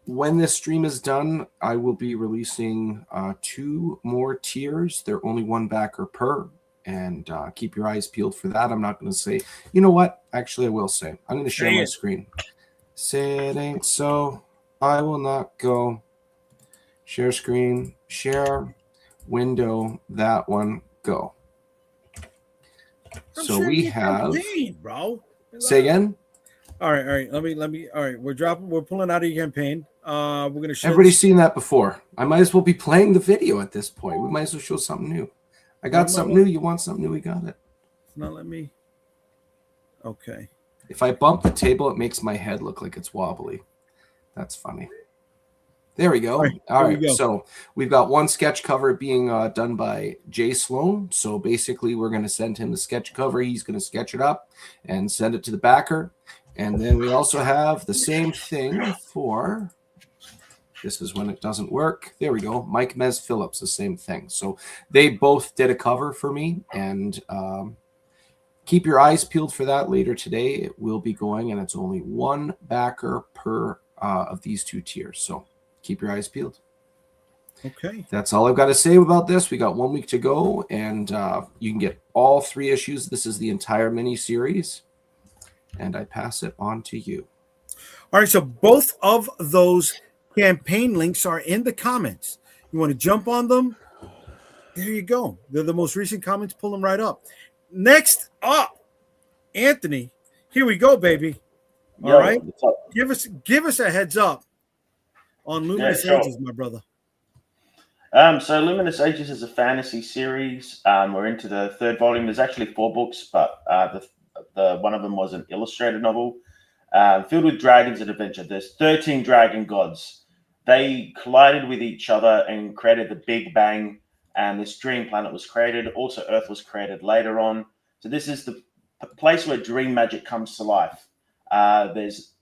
When this stream is done, I will be releasing 2 more tiers. They're only 1 backer per, and keep your eyes peeled for that. I'm not going to say, you know what? Actually, I will say. I'm going to share my screen. Say it ain't so. I will not go. Share screen. Share window. That one. Go. So we have.
Bro.
Say again.
All right. Let me. All right, we're pulling out of your campaign. We're gonna show.
Everybody's seen that before. I might as well be playing the video at this point. We might as well show something new. I got something new. You want something new? We got it.
It's not let me. Okay.
If I bump the table, it makes my head look like it's wobbly. That's funny. There we go. All right. So we've got 1 sketch cover being done by Jay Sloan. So basically, we're going to send him the sketch cover. He's going to sketch it up and send it to the backer. And then we also have the same thing for, this is when it doesn't work. There we go. Mike Mez Phillips, the same thing. So they both did a cover for me, and keep your eyes peeled for that later today. It will be going, and it's only 1 backer per of these 2 tiers. So keep your eyes peeled.
Okay.
That's all I've got to say about this. We got 1 week to go, and you can get all 3 issues. This is the entire mini series. And I pass it on to you.
All right, so both of those campaign links are in the comments. You want to jump on them? There you go. They're the most recent comments. Pull them right up. Next up, Anthony. Here we go, baby. All right. Give us a heads up on Luminous Ages, my brother.
So Luminous Ages is a fantasy series. We're into the 3rd volume. There's actually 4 books, but the one of them was an illustrated novel filled with dragons and adventure. There's 13 dragon gods. They collided with each other and created the Big Bang, and this dream planet was created. Also, Earth was created later on. So this is the place where dream magic comes to life. There's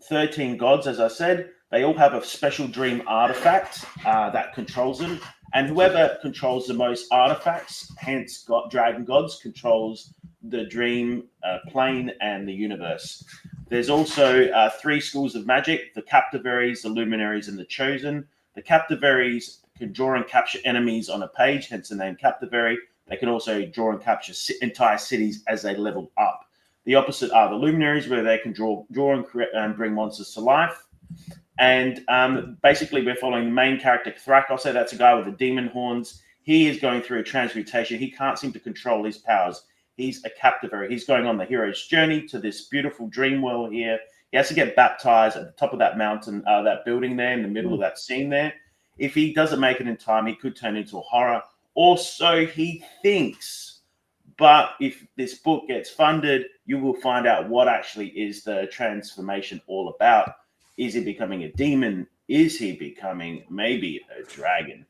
13 gods, as I said. They all have a special dream artifact that controls them. And whoever controls the most artifacts, hence dragon gods, controls the dream plane and the universe. There's also 3 schools of magic: the Captivaries, the Luminaries, and the Chosen. The Captivaries can draw and capture enemies on a page, hence the name Captivary. They can also draw and capture entire cities as they level up. The opposite are the Luminaries, where they can draw and bring monsters to life. And basically, we're following the main character, Thrakos. That's a guy with the demon horns. He is going through a transmutation. He can't seem to control his powers. He's a Captivary. He's going on the hero's journey to this beautiful dream world here. He has to get baptized at the top of that mountain, that building there in the middle of that scene there. If he doesn't make it in time, he could turn into a horror. Or so he thinks. But if this book gets funded, you will find out what actually is the transformation all about. Is he becoming a demon? Is he becoming maybe a dragon?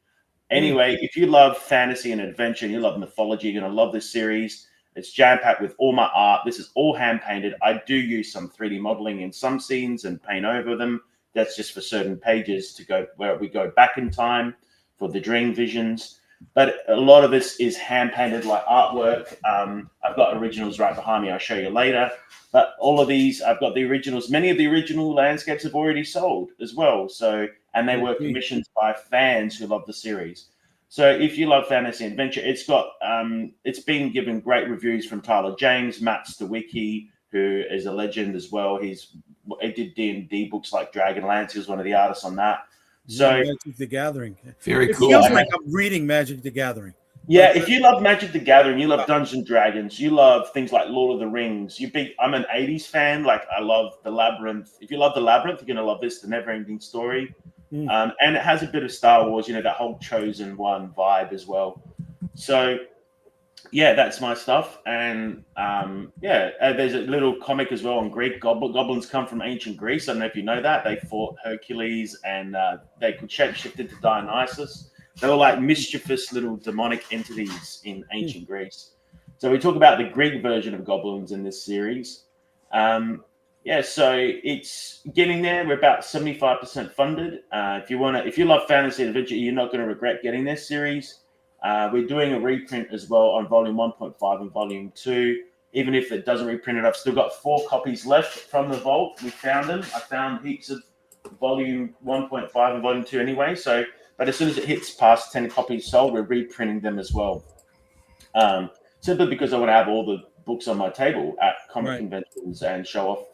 Anyway, if you love fantasy and adventure, and you love mythology, you're going to love this series. It's jam-packed with all my art. This is all hand-painted. I do use some 3D modeling in some scenes and paint over them. That's just for certain pages to go where we go back in time for the dream visions. But a lot of this is hand-painted like artwork. I've got originals right behind me. I'll show you later. But all of these, I've got the originals. Many of the original landscapes have already sold as well. And they were commissioned by fans who love the series. So if you love fantasy and adventure, it's been given great reviews from Tyler James, Matt Stawicki, who is a legend as well. He did D&D books like Dragonlance. He was one of the artists on that. So
Magic the Gathering.
Very
it
cool.
Feels like I'm reading Magic the Gathering.
Yeah, if you love Magic the Gathering, you love Dungeons and Dragons, you love things like Lord of the Rings. I'm an 80s fan. Like, I love The Labyrinth. If you love The Labyrinth, you're going to love this, The Never-Ending Story. And it has a bit of Star Wars, that whole Chosen One vibe as well. So, yeah, that's my stuff. And, there's a little comic as well on Greek. Goblins come from ancient Greece. I don't know if you know that. They fought Hercules, and they could shapeshift into Dionysus. They were like mischievous little demonic entities in ancient Greece. So we talk about the Greek version of goblins in this series. So it's getting there. We're about 75% funded. If you love fantasy adventure, you're not going to regret getting this series. We're doing a reprint as well on volume 1.5 and volume 2. Even if it doesn't reprint it, I've still got 4 copies left from the vault. We found them. I found heaps of volume 1.5 and volume 2 anyway. But as soon as it hits past 10 copies sold, we're reprinting them as well. Simply because I want to have all the books on my table at comic conventions and show off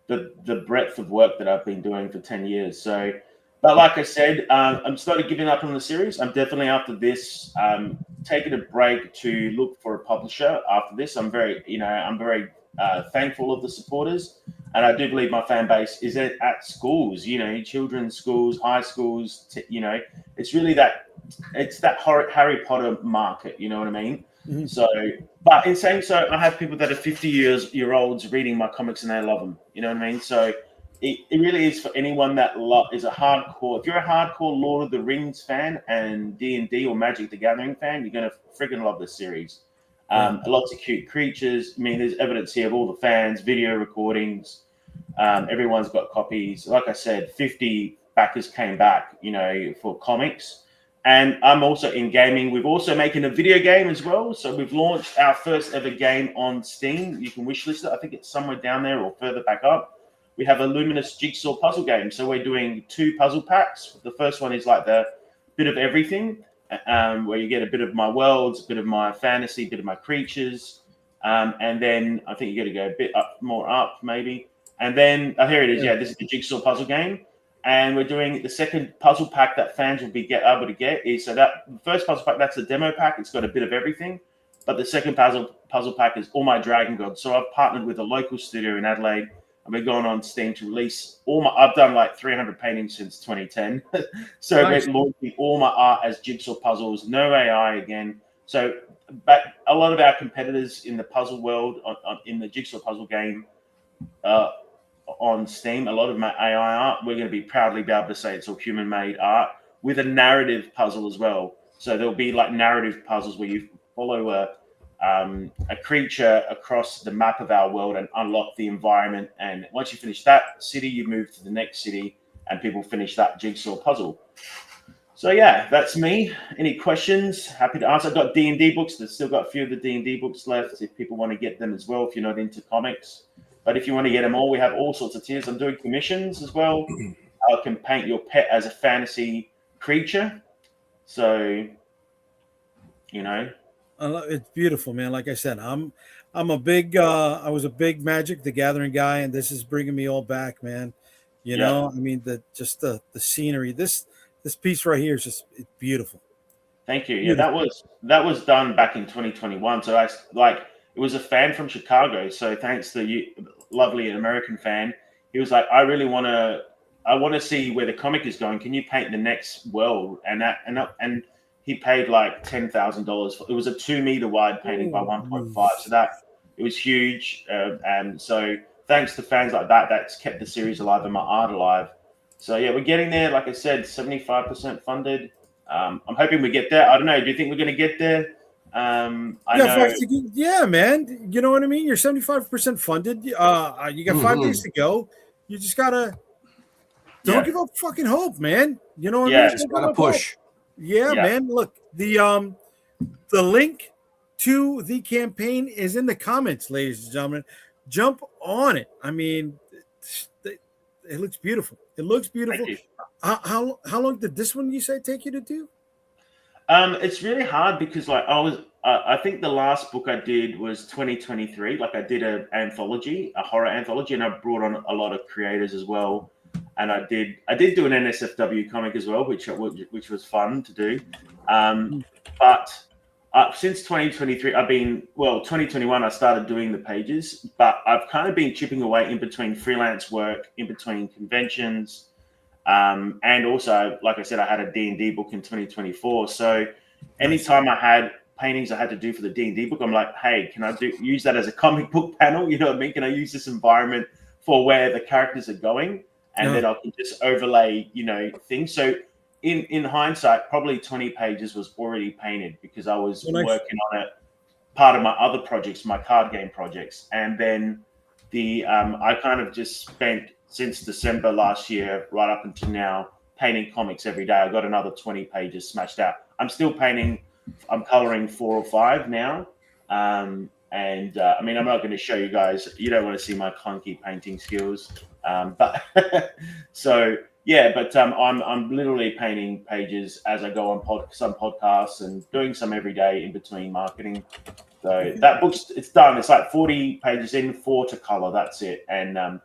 the breadth of work that I've been doing for 10 years. So, but like I said, I'm starting giving up on the series. I'm definitely after this, taking a break to look for a publisher after this. I'm very thankful of the supporters. And I do believe my fan base is at schools, children's schools, high schools. It's really that Harry Potter market. You know what I mean? Mm-hmm. So, but in saying so, I have people that are 50-year-olds reading my comics and they love them. You know what I mean? So it really is for anyone that is a hardcore. If you're a hardcore Lord of the Rings fan and D&D or Magic the Gathering fan, you're gonna freaking love this series. Lots of cute creatures. I mean, there's evidence here of all the fans, video recordings. Everyone's got copies. Like I said, 50 backers came back, for comics. And I'm also in gaming. We've also making a video game as well. So we've launched our first ever game on Steam. You can wishlist it. I think it's somewhere down there or further back up. We have a Luminous Jigsaw puzzle game. So we're doing 2 puzzle packs. The first one is like the bit of everything. Where you get a bit of my worlds, a bit of my fantasy, a bit of my creatures. And then I think you got to go a bit more up, maybe. And then, here it is. Yeah, this is the Jigsaw puzzle game. And we're doing the second puzzle pack that fans will be able to get is, so that the first puzzle pack, that's a demo pack. It's got a bit of everything. But the second puzzle pack is all my Dragon Gods. So I've partnered with a local studio in Adelaide. And we're going on Steam to release I've done like 300 paintings since 2010. So nice. We're launching all my art as jigsaw puzzles, no AI again. So, but a lot of our competitors in the puzzle world, in the jigsaw puzzle game on Steam, a lot of my AI art, we're going to be proudly able to say it's all human-made art with a narrative puzzle as well. So there'll be like narrative puzzles where you follow a creature across the map of our world and unlock the environment. And once you finish that city, you move to the next city and people finish that jigsaw puzzle. So yeah, that's me. Any questions? Happy to answer. I've got D&D books. There's still got a few of the D&D books left if people want to get them as well, if you're not into comics. But if you want to get them all, we have all sorts of tiers. I'm doing commissions as well. I can paint your pet as a fantasy creature. So,
it's beautiful, man. Like I said, I'm a big I was a big Magic the Gathering guy, and this is bringing me all back, man. You know, I mean, the scenery. This piece right here is just it's beautiful.
Thank you. Yeah, that was done back in 2021. So it was a fan from Chicago. So thanks to you, lovely American fan. He was like, I want to see where the comic is going. Can you paint the next world? And he paid like $10,000. It was a 2 meter wide painting by 1.5. So it was huge. And so thanks to fans like that, that's kept the series alive and my art alive. So yeah, we're getting there. Like I said, 75% funded. I'm hoping we get there. I don't know. Do you think we're going to get there?
Yeah, man. You know what I mean? You're 75% funded. You got 5 days to go. You just gotta don't give up fucking hope, man. You know what I mean?
Just gotta push.
Yeah, man. Look, the link to the campaign is in the comments, ladies and gentlemen. Jump on it. I mean, it looks beautiful. It looks beautiful. How long did this one you say take you to do?
It's really hard because I think the last book I did was 2023. Like I did a horror anthology, and I brought on a lot of creators as well. And I did do an NSFW comic as well, which was fun to do. But Since 2023, 2021, I started doing the pages, but I've kind of been chipping away in between freelance work, in between conventions, and also, like I said, I had a D&D book in 2024. So anytime I had paintings I had to do for the D&D book, I'm like, hey, can I use that as a comic book panel? You know what I mean? Can I use this environment for where the characters are going? And then I can just overlay, things. So in hindsight, probably 20 pages was already painted because I was working on it, part of my other projects, my card game projects. And then I kind of just spent since December last year, right up until now, painting comics every day. I got another 20 pages smashed out. I'm still painting. I'm coloring 4 or 5 now. I'm not going to show you guys. You don't want to see my clunky painting skills. But I'm literally painting pages as I go on some podcasts and doing some every day in between marketing. So that book's it's done. It's like 40 pages in, 4 to color. That's it. And a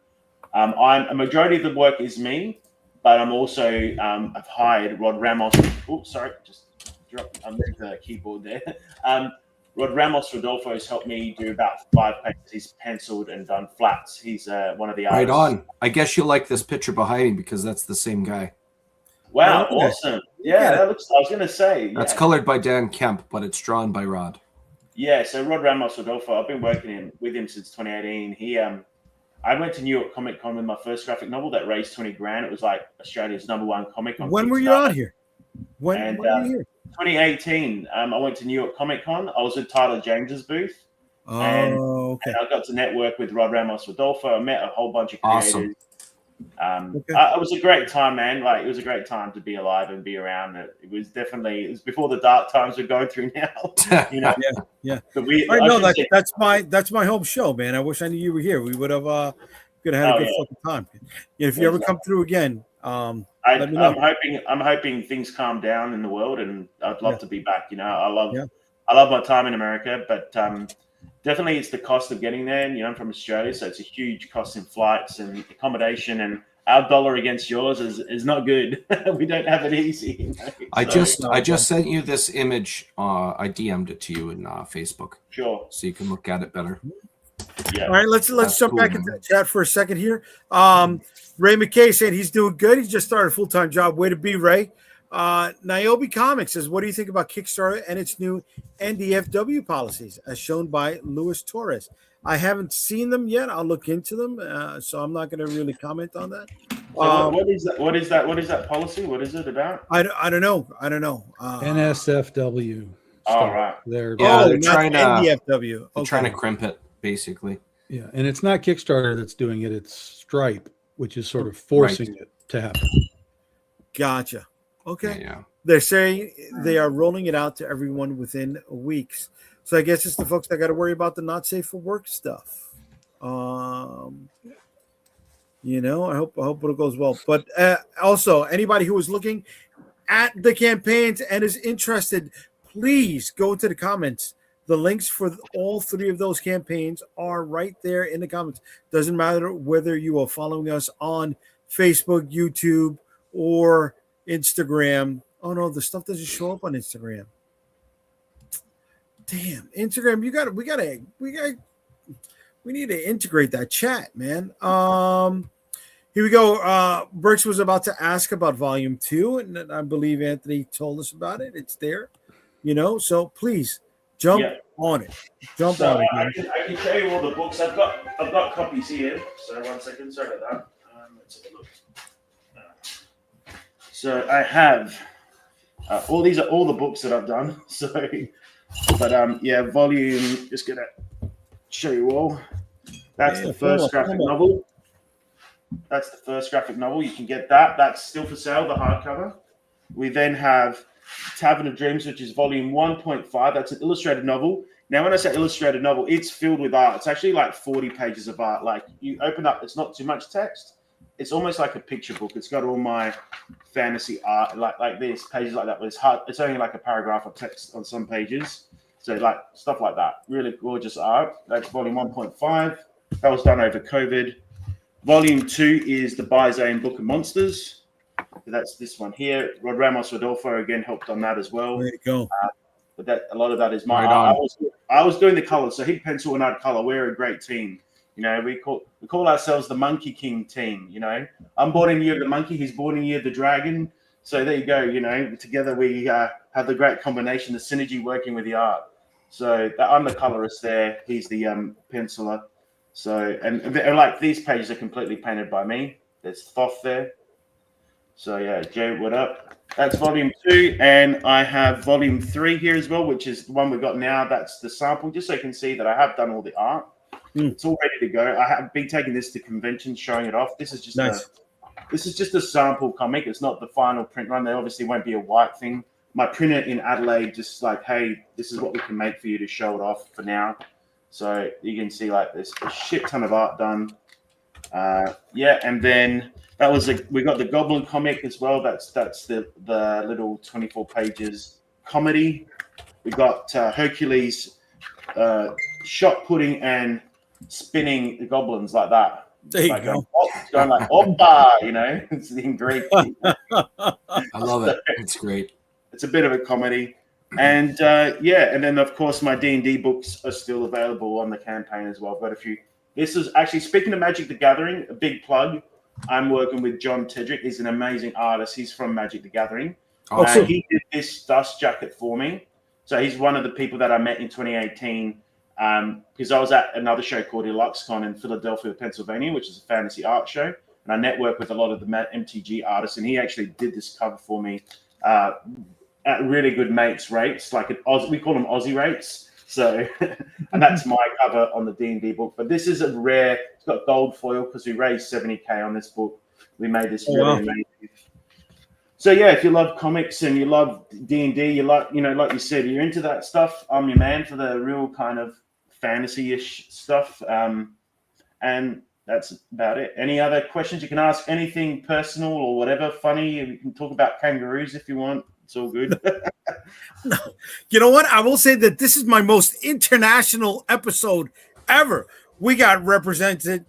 majority of the work is me, but I'm also I've hired Rod Ramos. Oh, sorry, just dropped under the keyboard there. Rod Ramos Rodolfo has helped me do about 5 pages. He's penciled and done flats. He's one of the artists.
Right on. I guess you'll like this picture behind me because that's the same guy.
Wow, awesome. Yeah, that looks, I was going to say.
That's colored by Dan Kemp, but it's drawn by Rod.
Yeah, so Rod Ramos Rodolfo, I've been working with him since 2018. I went to New York Comic Con with my first graphic novel that raised 20 grand. It was like Australia's #1 comic on
When
Kickstarter.
were you out here? When were you here?
2018. I went to New York Comic Con. I was at Tyler James's booth. And I got to network with Rod Ramos Rodolfo. I met a whole bunch of creators.
Awesome.
It was a great time, man. Like, it was a great time to be alive and be around. It was before the dark times we're going through now.
Yeah.
But
that's my home show, man. I wish I knew you were here. We would have could have had a good fucking time. If you ever come through again, let me know.
I'm hoping things calm down in the world, and I'd love to be back. I love my time in America, but definitely it's the cost of getting there. And, I'm from Australia, so it's a huge cost in flights and accommodation, and our dollar against yours is not good. We don't have it easy.
I just sent you this image. I DM'd it to you in Facebook.
Sure.
So you can look at it better.
Yeah. All right, let's jump back into the chat for a second here. Ray McKay saying he's doing good. He just started a full-time job. Way to be, Ray. Niobe Comics says, what do you think about Kickstarter and its new NDFW policies as shown by Luis Torres? I haven't seen them yet. I'll look into them, so I'm not going to really comment on that.
So what is that? What is that policy? What is it about?
I don't know.
NSFW.
All right.
They're trying to
NDFW.
They're trying to crimp it, basically.
Yeah, and it's not Kickstarter that's doing it; it's Stripe, which is sort of forcing it to happen.
Gotcha. Okay.
Yeah.
They're saying they are rolling it out to everyone within weeks. So I guess it's the folks that got to worry about the not safe for work stuff. I hope it goes well. But also, anybody who is looking at the campaigns and is interested, please go to the comments. The links for all 3 of those campaigns are right there in the comments. Doesn't matter whether you are following us on Facebook, YouTube, or Instagram. Oh no, the stuff doesn't show up on Instagram. Damn, Instagram, we need to integrate that chat, man. Here we go. Brooks was about to ask about volume 2, and I believe Anthony told us about it. It's there, so please jump on it. Jump on it.
I can show you all the books. I've got copies here. So 1 second, sorry about that. Let's have a look. So I have these are all the books that I've done. So, but volume. Just gonna show you all. That's the first graphic novel. That's the first graphic novel. You can get that. That's still for sale. The hardcover. We then have Tavern of Dreams, which is volume 1.5. That's an illustrated novel. Now, when I say illustrated novel, it's filled with art. It's actually like 40 pages of art. Like, you open up, it's not too much text. It's almost like a picture book. It's got all my fantasy art, like this, pages like that. But it's hard. It's only like a paragraph of text on some pages. So like stuff like that. Really gorgeous art. That's volume 1.5. That was done over COVID. Volume 2 is the Bizane Book of Monsters. So that's this one here. Rod Ramos Rodolfo again helped on that as well.
Way to go.
but that a lot of that is my
Right
art.
on.
I was doing the colors, so he'd pencil and I'd color. We're a great team. You know, we call ourselves the Monkey King team. You know, I'm born in year of the monkey, he's born in year of the dragon. So there you go. You know, together we have the great combination, the synergy working with the art. So I'm the colorist there. He's the penciler. So and like these pages are completely painted by me. There's Thoth there. So yeah, Jay, what up? That's volume 2, and I have volume 3 here as well, which is the one we got now. That's the sample, just so you can see that I have done all the art. It's all ready to go. I have been taking this to conventions, showing it off. This is just a sample comic. It's not the final print run. There obviously won't be a white thing. My printer in Adelaide just like, hey, this is what we can make for you to show it off for now. So you can see like there's a shit ton of art done. Yeah, and then that was we got the Goblin comic as well. That's the little 24 pages comedy. We got Hercules shot putting and spinning the goblins like that.
There you
like
go.
Going like Opa, you know, it's in Greek.
I love it. It's great.
It's a bit of a comedy. And yeah, and then of course my D&D books are still available on the campaign as well. I've got a few. This is actually, speaking of Magic the Gathering, a big plug. I'm working with John Tedrick. He's an amazing artist. He's from Magic the Gathering.
Awesome.
He did this dust jacket for me. So he's one of the people that I met in 2018 because I was at another show called EluxCon in Philadelphia, Pennsylvania, which is a fantasy art show. And I networked with a lot of the MTG artists. And he actually did this cover for me at really good mates rates. Like we call them Aussie rates. So, and that's my cover on the D&D book. But this is a rare, it's got gold foil because we raised 70K on this book. We made this really amazing. So yeah, if you love comics and you love D&D, you like, you know, like you said, you're into that stuff, I'm your man for the real kind of fantasy-ish stuff. And that's about it. Any other questions? You can ask anything personal or whatever, funny. You can talk about kangaroos if you want. It's all good.
No. You know what? I will say that this is my most international episode ever. We got representation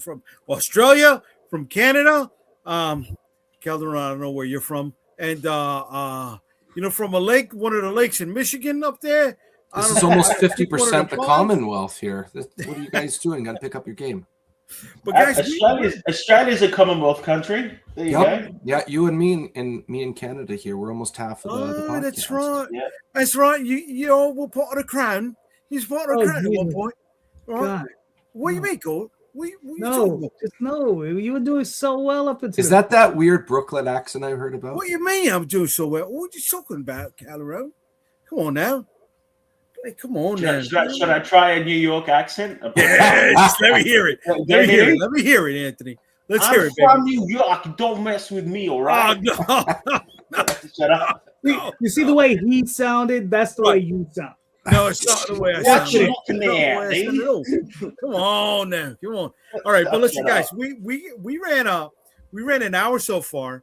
from Australia, from Canada. Calderon, I don't know where you're from. And you know, from a lake, one of the lakes in Michigan up there.
This is almost 50% the Commonwealth here. What are you guys doing? Got to pick up your game.
But guys,
Australia's a Commonwealth country. There you go.
Yeah, you and me in Canada here. We're almost half of the podcast.
That's right.
Yeah.
That's right. You know, we're part of the crown. He's part of the crown at one point. Right?
God.
What do you mean, Gold?
No, you were doing so well up until.
Is that weird Brooklyn accent I heard about?
What do you mean I'm doing so well? What are you talking about, Calderon? Come on now. Hey, come on now.
Should I try a New York accent?
Yes, let me hear it. Let me hear it, Anthony. Let's hear it, baby.
I'm from New York. Don't mess with me, all right?
Oh, no.
Shut up.
You see the way he sounded? That's the way you sound.
No, it's not the way I
Watch
sound.
it there.
Come on now. Come on. All right, but listen, guys, we ran an hour so far.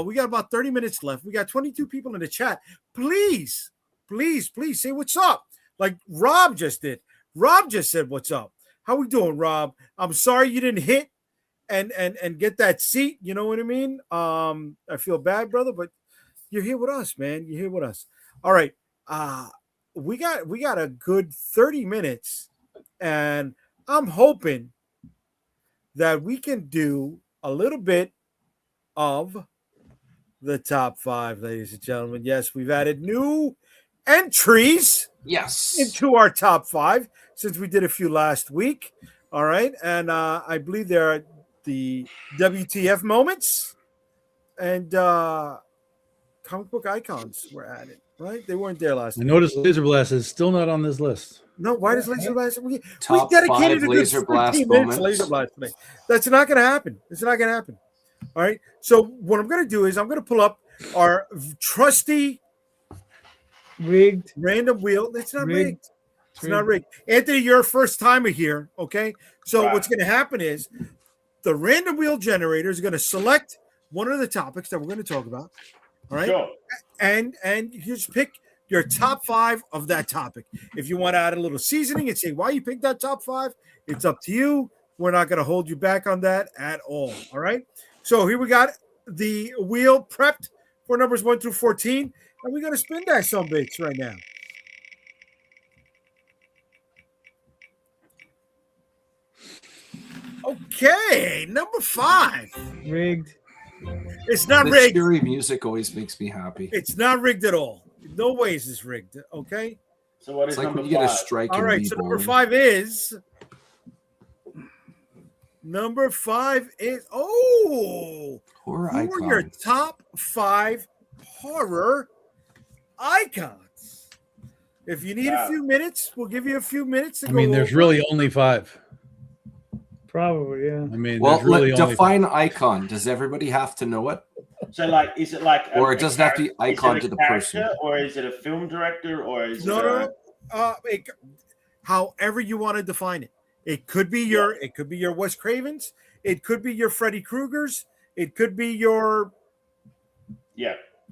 We got about 30 minutes left. We got 22 people in the chat. Please say what's up. Like Rob just did. Rob just said what's up. How we doing, Rob? I'm sorry you didn't hit and get that seat. You know what I mean? I feel bad, brother, but you're here with us, man. You're here with us. All right. We got a good 30 minutes, and I'm hoping that we can do a little bit of the top 5, ladies and gentlemen. Yes, we've added new entries into our top 5 since we did a few last week. All right, and I believe there are the WTF moments and comic book icons were added. Right, they weren't there last week.
I noticed Laser Blast is still not on this list.
No, why does Laser Blast? We
a
dedicated
good Laser Blast
minutes to Laser Blast today. That's not going to happen. It's not going to happen. All right. So what I'm going to do is I'm going to pull up our trusty
rigged
random wheel. It's not rigged. It's not rigged. Anthony, you're a first timer here. Okay. So what's going to happen is the random wheel generator is going to select one of the topics that we're going to talk about. All right.
Sure.
And you just pick your top 5 of that topic. If you want to add a little seasoning and say why you picked that top 5, it's up to you. We're not going to hold you back on that at all. All right. So here we got the wheel prepped for numbers 1 through 14. And we're gonna spin that some bitch right now. Okay, number 5.
Rigged.
It's not
The
rigged.
cheery music always makes me happy.
It's not rigged at all. No ways it's rigged. Okay.
So what
It's
is
like
number
when you get a
5?
strike.
All
in
right. So number
Reborn.
5 is. Number 5 is. Oh,
Horror
who are your
icons.
top 5 horror icons? If you need a few minutes, we'll give you a few minutes to
I mean, there's really only 5.
Probably, yeah.
I mean,
Well,
there's really only
define icon. Does everybody have to know it?
So, like, is it like,
Or it doesn't have to be icon to the person?
or is it a film director, or is
no. However you want to define it. It could be your Wes Cravens. It could be your Freddy Krueger's. It could be your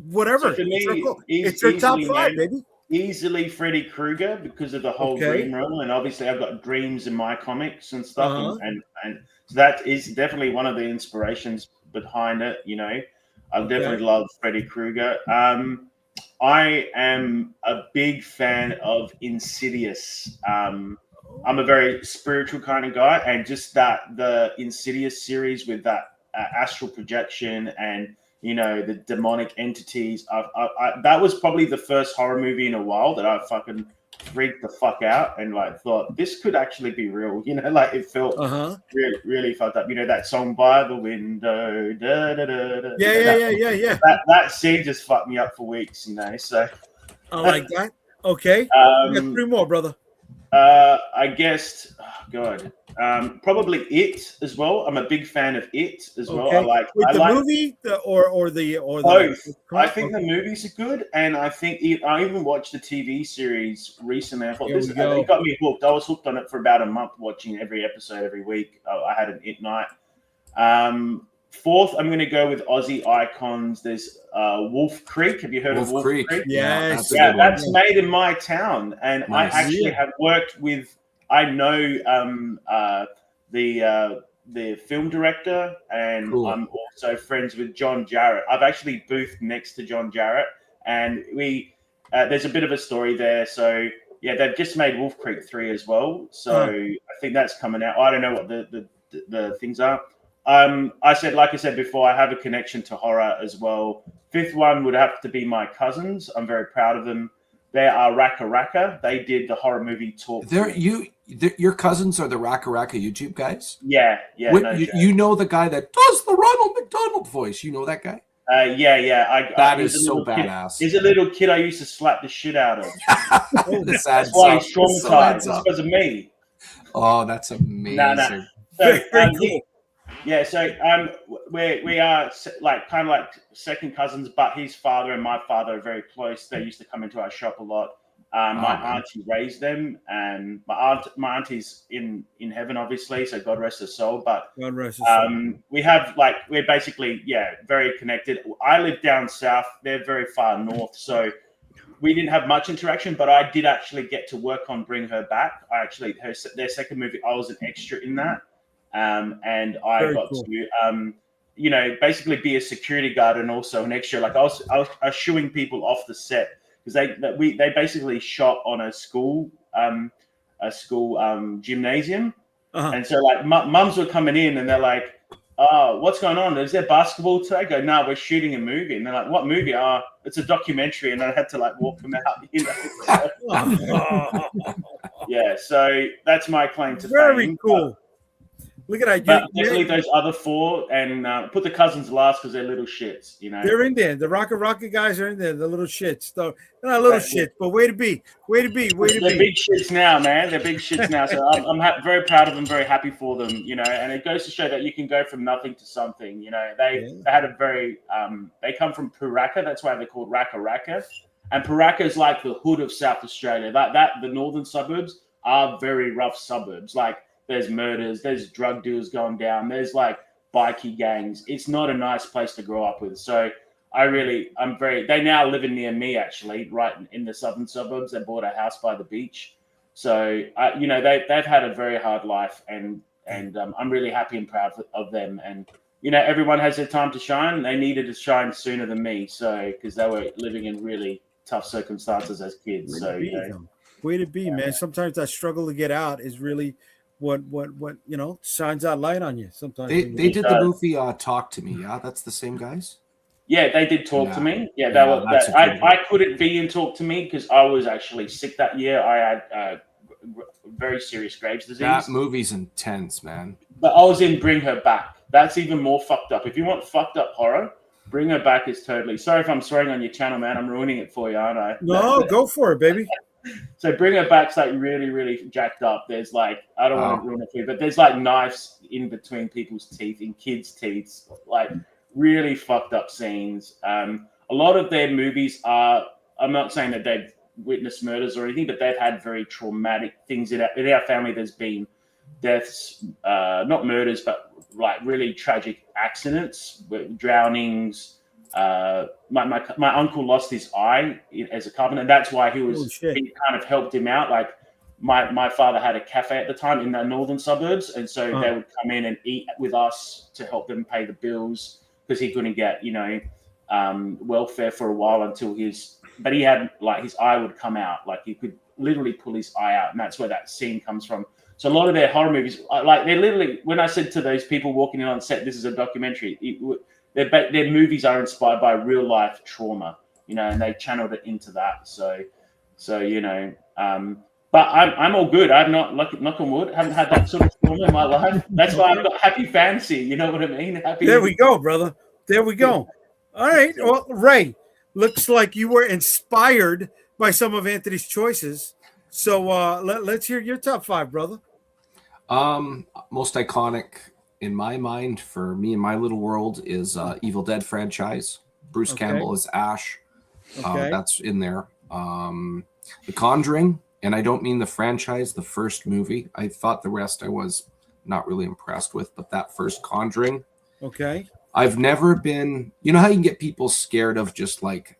whatever.
So for me,
it's your top 5, baby.
Easily Freddy Krueger because of the whole dream role, and obviously I've got dreams in my comics and stuff, and so that is definitely one of the inspirations behind it. You know, I definitely love Freddy Krueger. I am a big fan of Insidious. I'm a very spiritual kind of guy, and just the Insidious series with that astral projection and the demonic entities. That was probably the first horror movie in a while that I fucking freaked the fuck out and like thought this could actually be real. Like it felt really, really fucked up. That song By the Window.
Yeah.
That scene just fucked me up for weeks. So
I like that. Okay, we got 3 more, brother.
I guess, probably It as well. I'm a big fan of It as well. I like
movie or the
both. I think the movies are good, and I think I even watched the TV series recently. I thought it got me hooked. I was hooked on it for about a month, watching every episode every week. I had an It night. 4th, I'm going to go with Aussie icons. There's Wolf Creek. Have you heard of Wolf Creek?
Yes.
That's made in my town, and nice. I actually have worked with. I know the film director, and I'm also friends with John Jarrett. I've actually boothed next to John Jarrett, and we there's a bit of a story there. So yeah, they've just made Wolf Creek 3 as well. So I think that's coming out. I don't know what the things are. Like I said before, I have a connection to horror as well. 5th one would have to be my cousins. I'm very proud of them. They are Raka Raka. They did the horror movie Talk.
Your cousins are the Raka Raka YouTube guys?
Yeah.
You know the guy that does the Ronald McDonald voice. You know that guy?
Yeah.
That is so badass.
He's a little kid I used to slap the shit out of.
That's
why he's traumatized. It's because of me.
Oh, that's amazing.
No. So, cool. Yeah, so we are like kind of like second cousins, but his father and my father are very close. They used to come into our shop a lot. My auntie raised them, and my auntie's in heaven, obviously. So God rest her soul. But
God rest her soul.
We're basically very connected. I live down south; they're very far north, so we didn't have much interaction. But I did actually get to work on Bring Her Back. Their second movie, I was an extra in that. And I got to, basically be a security guard and also an extra. Like I was shooing people off the set because they basically shot on a school gymnasium, and so like mums were coming in and they're like, "Oh, what's going on? Is there basketball today?" I go, "No, we're shooting a movie." And they're like, "What movie?" It's a documentary, and I had to like walk them out. Yeah, so that's my claim to fame.
Very cool. Look at that.
Definitely those other 4, and put the cousins last because they're little shits.
They're in there. The Raka guys are in there. The little shits. They're not little shits, but way to be. They're
big shits now, man. They're big shits now. So I'm very proud of them. Very happy for them. And it goes to show that you can go from nothing to something. They had a very they come from Puraka. That's why they're called Raka Raka. And Puraka is like the hood of South Australia. That the northern suburbs are very rough suburbs. Like, there's murders, there's drug deals going down, there's like bikie gangs. It's not a nice place to grow up with. So they now live near me, actually, right in the southern suburbs. They bought a house by the beach. So, they've had a very hard life, and I'm really happy and proud of them. And, you know, everyone has their time to shine. They needed to shine sooner than me, so because they were living in really tough circumstances as kids. So
way to be, man. Sometimes that struggle to get out is really what you know shines that light on you. Sometimes
they did the movie Talk to Me. Yeah, that's the same guys.
Yeah, they did Talk to Me. Yeah, they were. I couldn't be in Talk to Me because I was actually sick that year. I had very serious Graves' disease.
That movie's intense, man.
But I was in Bring Her Back. That's even more fucked up. If you want fucked up horror, Bring Her Back is totally. Sorry if I'm swearing on your channel, man. I'm ruining it for you, aren't I?
No, go for it, baby.
So Bring Her Back's like really, really jacked up. There's like, I don't want to ruin it for you, but there's like knives in between people's teeth, in kids' teeth, like really fucked up scenes. A lot of their movies are, I'm not saying that they've witnessed murders or anything, but they've had very traumatic things in our family. There's been deaths, not murders, but like really tragic accidents, drownings. My uncle lost his eye as a carpenter, and that's why he kind of helped him out. Like my father had a cafe at the time in the northern suburbs, and so they would come in and eat with us to help them pay the bills because he couldn't get welfare for a while until but he had like his eye would come out, like he could literally pull his eye out, and that's where that scene comes from. So a lot of their horror movies, like they're literally, when I said to those people walking in on set, this is a documentary, their movies are inspired by real life trauma, and they channeled it into that. So but I'm all good. I'm not, knock on wood, haven't had that sort of trauma in my life. That's why I've got happy fancy. You know what I mean? Happy.
There we go, brother. There we go. All right. Well, Ray, looks like you were inspired by some of Anthony's choices. So let's hear your top 5, brother.
Most iconic in my mind for me in my little world is Evil Dead franchise. Bruce Campbell is Ash. That's in there. The Conjuring, and I don't mean the franchise, the first movie. I thought the rest I was not really impressed with, but that first Conjuring.
Okay.
I've never been, how you can get people scared of just like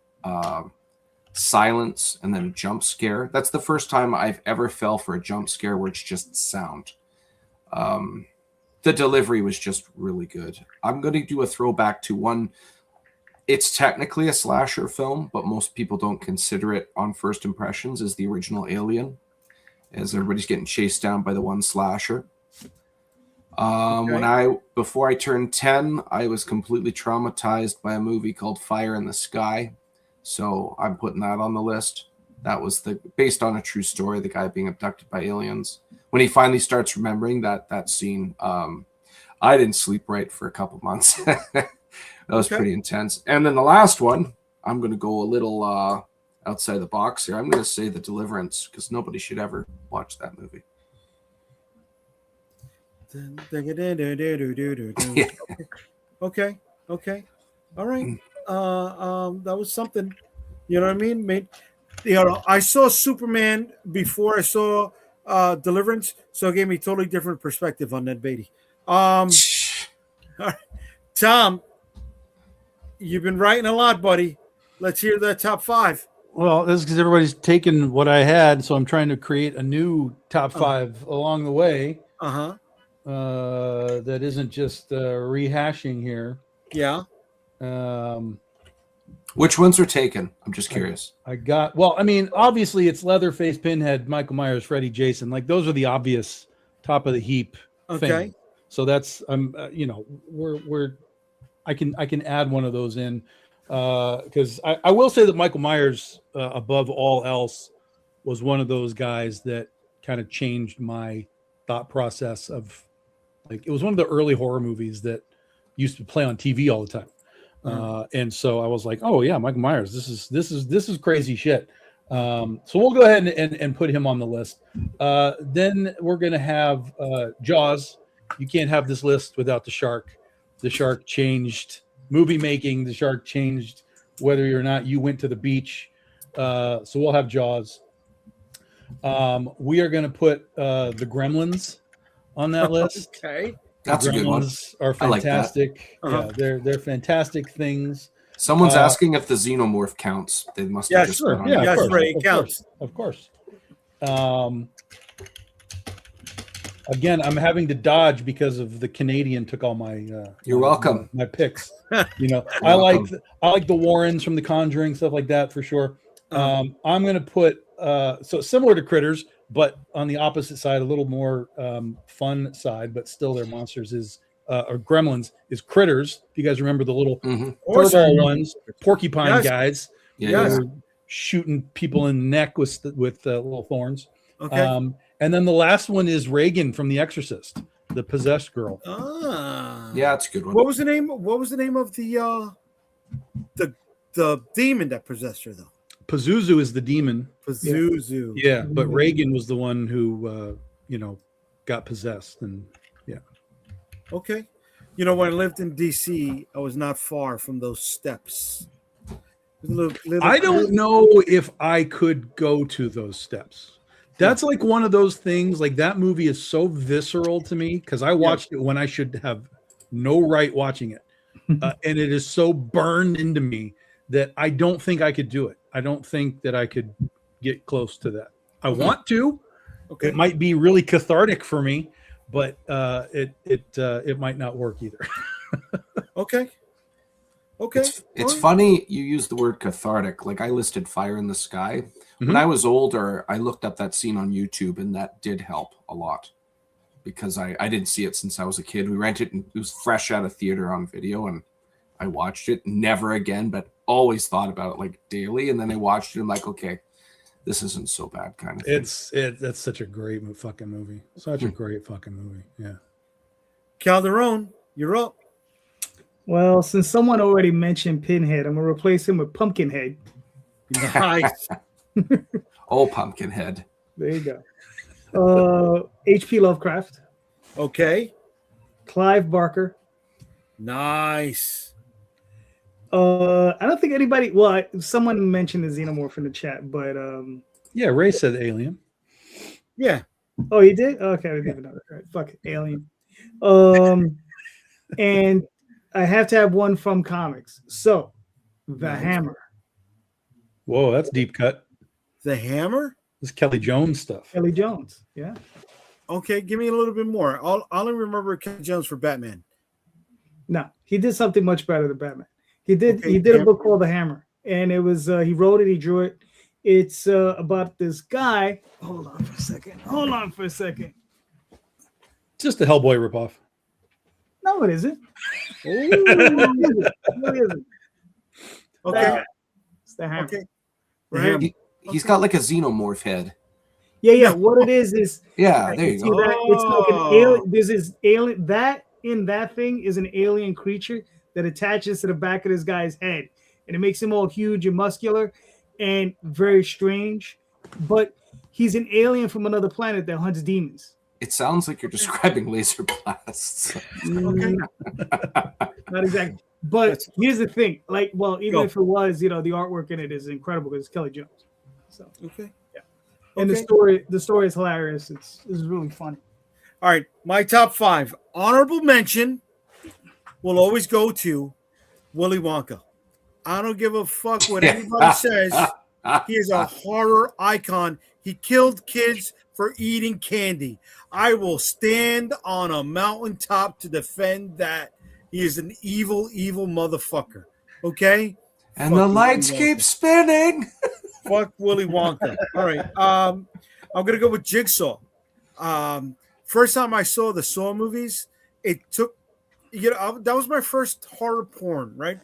silence and then a jump scare. That's the first time I've ever fell for a jump scare where it's just sound. The delivery was just really good. I'm going to do a throwback to one. It's technically a slasher film, but most people don't consider it on first impressions as the original Alien, as everybody's getting chased down by the one slasher. Before I turned 10, I was completely traumatized by a movie called Fire in the Sky. So I'm putting that on the list. That was based on a true story, the guy being abducted by aliens. When he finally starts remembering that scene, I didn't sleep right for a couple months. That was pretty intense. And then the last one, I'm going to go a little outside the box here. I'm going to say The Deliverance, because nobody should ever watch that movie.
Okay. All right. That was something. You know what I mean? I saw Superman before I saw Deliverance, so it gave me a totally different perspective on Ned Beatty. All right. Tom, you've been writing a lot, buddy. Let's hear that top 5.
Well, this is because everybody's taken what I had, so I'm trying to create a new top 5 along the way. That isn't just rehashing here.
Yeah.
Which ones are taken? I'm just curious.
Obviously it's Leatherface, Pinhead, Michael Myers, Freddy, Jason. Like those are the obvious top of the heap.
Okay.
So that's I can add one of those in because I will say that Michael Myers, above all else, was one of those guys that kind of changed my thought process of it was one of the early horror movies that used to play on TV all the time. And so I was like, oh yeah, Michael Myers, this is crazy shit. So we'll go ahead and put him on the list. Then we're going to have Jaws. You can't have this list without the shark. The shark changed movie making. The shark changed whether or not you went to the beach. So we'll have Jaws. We are going to put the Gremlins on that list.
Okay.
That's a good one.
Are fantastic. I like that. Yeah, they're fantastic things.
Someone's asking if the xenomorph counts. They must have just
sure.
Yeah,
of course.
Right, it counts.
Of course. Again, I'm having to dodge because of the Canadian took all my.
You're welcome.
My picks. I like the Warrens from The Conjuring, stuff like that for sure. I'm going to put so similar to Critters, but on the opposite side, a little more fun side, but still they're monsters. Is or Gremlins is Critters. If you guys remember the little furball ones, porcupine guys, shooting people in the neck with little thorns.
Okay.
And then the last one is Reagan from The Exorcist, the possessed girl.
Yeah, that's a good one.
What was the name? What was the name of the demon that possessed her though?
Pazuzu is the demon.
Pazuzu.
Yeah, but Reagan was the one who got possessed, and yeah.
Okay. When I lived in DC, I was not far from those steps.
I don't know if I could go to those steps. That's like one of those things, like that movie is so visceral to me because I watched it when I should have no right watching it. And it is so burned into me that I don't think I could do it. I don't think that I could get close to that. I want to. Okay. It might be really cathartic for me, but it might not work either.
Okay.
It's funny you use the word cathartic. Like I listed Fire in the Sky. When I was older, I looked up that scene on YouTube, and that did help a lot because I didn't see it since I was a kid. We rented it, and it was fresh out of theater on video, and I watched it. Never again, but always thought about it like daily. And then I watched it, and I'm like, okay, this isn't so bad, kind of thing.
That's such a great fucking movie. Such a great fucking movie. Yeah.
Calderon, you're up.
Well, since someone already mentioned Pinhead, I'm gonna replace him with Pumpkinhead.
Nice.
Oh, Pumpkinhead.
There you go. H.P. Lovecraft.
Okay.
Clive Barker.
Nice.
I don't think anybody. Well, someone mentioned the Xenomorph in the chat, but
yeah, Ray said Alien.
Yeah.
Oh, he did. Okay, I didn't even know that. Right. Fuck it, Alien. And I have to have one from comics. So, The Hammer.
Whoa, that's deep cut.
The Hammer?
This is Kelly Jones stuff.
Kelly Jones, yeah.
Okay, give me a little bit more. I'll only remember Kelly Jones for Batman.
No, he did something much better than Batman. He did a book called The Hammer, and it was he wrote it, he drew it. It's about this guy. Hold on for a second.
Just a Hellboy ripoff.
No, it isn't. It isn't.
Okay.
It's The Hammer.
Okay.
Right. He's got like a xenomorph head.
Yeah. What it is
there you go.
It's like an alien. This is alien. That in that thing is an alien creature that attaches to the back of this guy's head, and it makes him all huge and muscular and very strange. But he's an alien from another planet that hunts demons.
It sounds like you're describing laser blasts.
Okay. Not exactly. But here's the thing. Like, well, even if it was, the artwork in it is incredible because it's Kelly Jones. So yeah. And the story is hilarious. It's really funny.
All right. My top 5. Honorable mention will always go to Willy Wonka. I don't give a fuck what anybody says. He is a horror icon. He killed kids for eating candy. I will stand on a mountaintop to defend that. He is an evil, evil motherfucker. Okay?
And fuck the lights keep spinning.
Fuck Willy Wonka. All right. I'm going to go with Jigsaw. First time I saw the Saw movies, it took, that was my first horror porn, right?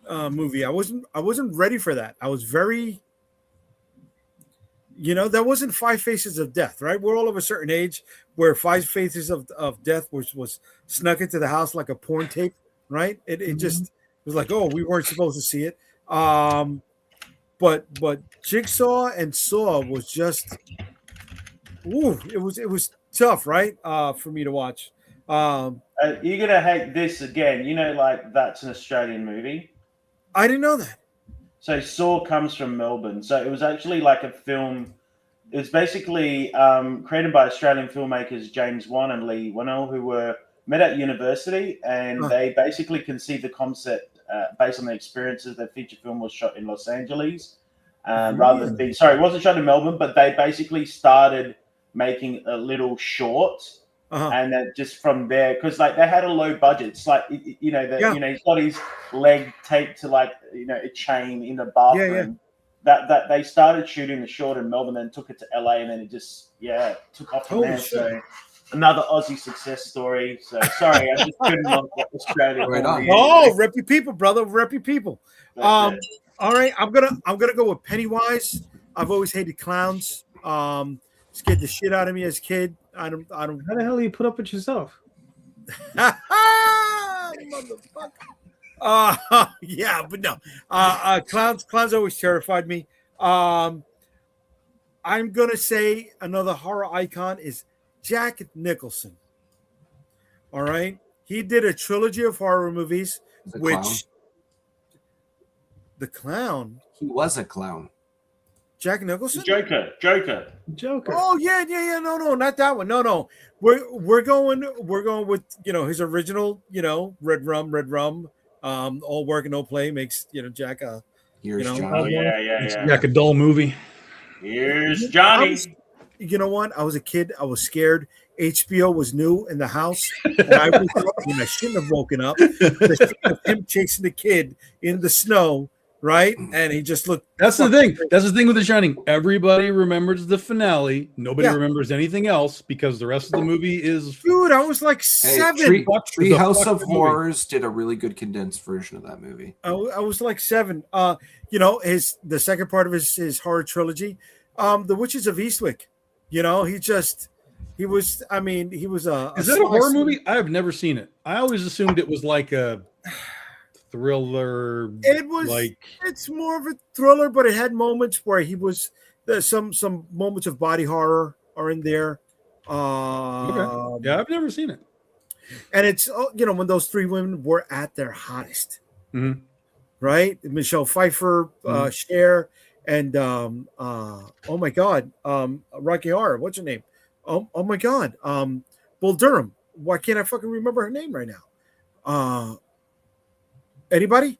Movie. I wasn't ready for that. I was very, that wasn't Five Faces of Death, right? We're all of a certain age where Five Faces of Death was snuck into the house like a porn tape, right? It just was like, oh, we weren't supposed to see it. But Jigsaw and Saw was just, it was tough, right? For me to watch.
You're gonna hate this again. That's an Australian movie.
I didn't know that.
So Saw comes from Melbourne. So it was actually like a film. It was basically created by Australian filmmakers James Wan and Lee Winnell, who were met at university, and they basically conceived the concept based on their experiences. Their feature film was shot in Los Angeles, rather than it wasn't shot in Melbourne, but they basically started making a little short. And then just from there, because like they had a low budget. It's like you know he's got his leg taped to like a chain in the bathroom. That they started shooting the short in Melbourne, then took it to LA, and then it just took off from there. So another Aussie success story. So sorry, I just couldn't look at Australia.
Right on.
Oh, rep your people, brother. Rep your people. All right, I'm gonna go with Pennywise. I've always hated clowns. Scared the shit out of me as a kid. I don't.
How the hell do you put up with yourself?
Motherfucker. Yeah, but no. Clowns always terrified me. I'm gonna say another horror icon is Jack Nicholson. All right, he did a trilogy of horror movies, the clown.
He was a clown.
Jack Nicholson?
Joker.
Oh yeah. No, not that one. No. We're going with his original, Red Rum. All work and no play makes Jack a
Johnny.
Yeah.
Jack a dull movie.
Here's Johnny.
You know what? I was a kid. I was scared. HBO was new in the house, and I woke up when I shouldn't have woken up. The scene of him chasing the kid in the snow. Right, and he just looked.
That's the thing. That's the thing with The Shining. Everybody remembers the finale. Nobody remembers anything else because the rest of the movie is.
Dude, I was like 7.
Treehouse of Horrors did a really good condensed version of that movie.
I was like 7. The second part of his horror trilogy, The Witches of Eastwick. He was. I mean, he was a.
Is that a horror movie? I have never seen it. I always assumed it was like a thriller.
It's more of a thriller, but it had moments where there's some moments of body horror are in there.
Okay. Yeah, I've never seen it.
And it's when those 3 women were at their hottest, right? Michelle Pfeiffer, Cher, and oh my God, Rocky Horror. What's her name? Oh my God, Bull Durham. Why can't I fucking remember her name right now? Anybody?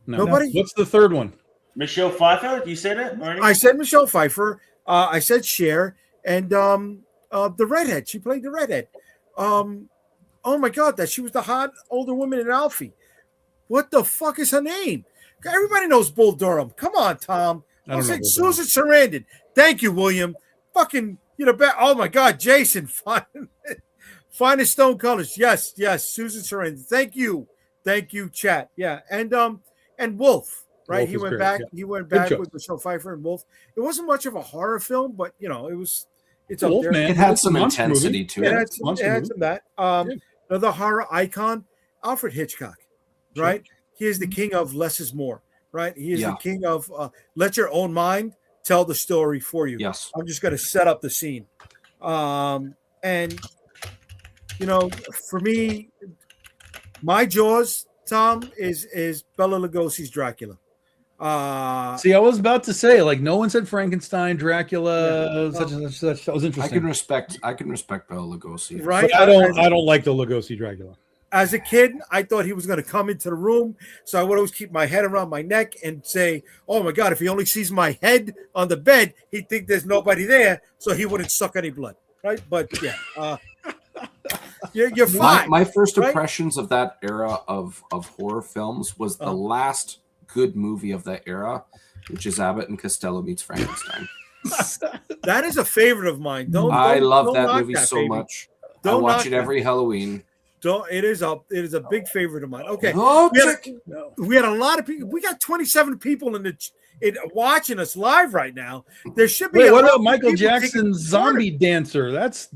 No.
Nobody?
What's the third one?
Michelle Pfeiffer? You said it?
I said Michelle Pfeiffer. I said Cher. And the redhead. She played the redhead. Oh my God, she was the hot older woman in Alfie. What the fuck is her name? Everybody knows Bull Durham. Come on, Tom. I was like Susan Sarandon. Thank you, William. Fucking, oh my God, Jason. Finest Stone Colors. Yes, Susan Sarandon. Thank you, chat. Yeah, and Wolf, right?
Wolf
he went
great,
back.
yeah.
He went back with Michelle Pfeiffer and Wolf. It wasn't much of a horror film, but it's up there.
It had some intensity to it.
It had some that. Another horror icon, Alfred Hitchcock, right? He is the king of less is more, right? He is the king of let your own mind tell the story for you.
Yes,
I'm just going to set up the scene, and for me. My Jaws, Tom, is Bela Lugosi's Dracula.
See, I was about to say, like, no one said Frankenstein, Dracula, such and such. That was interesting.
I can respect Bela Lugosi,
right?
But I don't like the Lugosi Dracula.
As a kid, I thought he was going to come into the room, so I would always keep my head around my neck and say, "Oh my God, if he only sees my head on the bed, he'd think there's nobody there, so he wouldn't suck any blood." Right? But yeah. You're fine.
My first impressions of that era of horror films was the last good movie of that era, which is Abbott and Costello meets Frankenstein.
That is a favorite of mine.
I love that movie so much. I watch it every Halloween.
It is a big favorite of mine. Okay, we had a lot of people. We got 27 people in watching us live right now. There should be.
Wait, what about Michael Jackson's Zombie Dancer? That's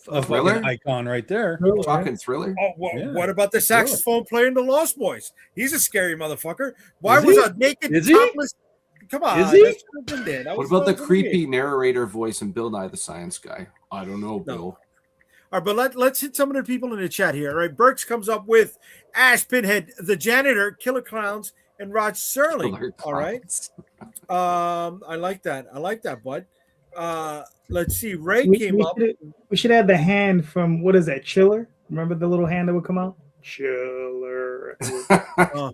a fucking icon right there.
Talking Thriller.
Oh, what about the saxophone player in the Lost Boys? He's a scary motherfucker. Why was a naked topless? Come on.
Is he?
What about the creepy narrator voice in Bill Nye the Science Guy? I don't know, Bill.
All right, but let's hit some of the people in the chat here. All right, Burks comes up with Ash Pinhead, the janitor, Killer Clowns, and Rod Serling. All right. I like that, bud. Let's see. Ray came up.
We should add the hand from, what is that, Chiller? Remember the little hand that would come out? Chiller. You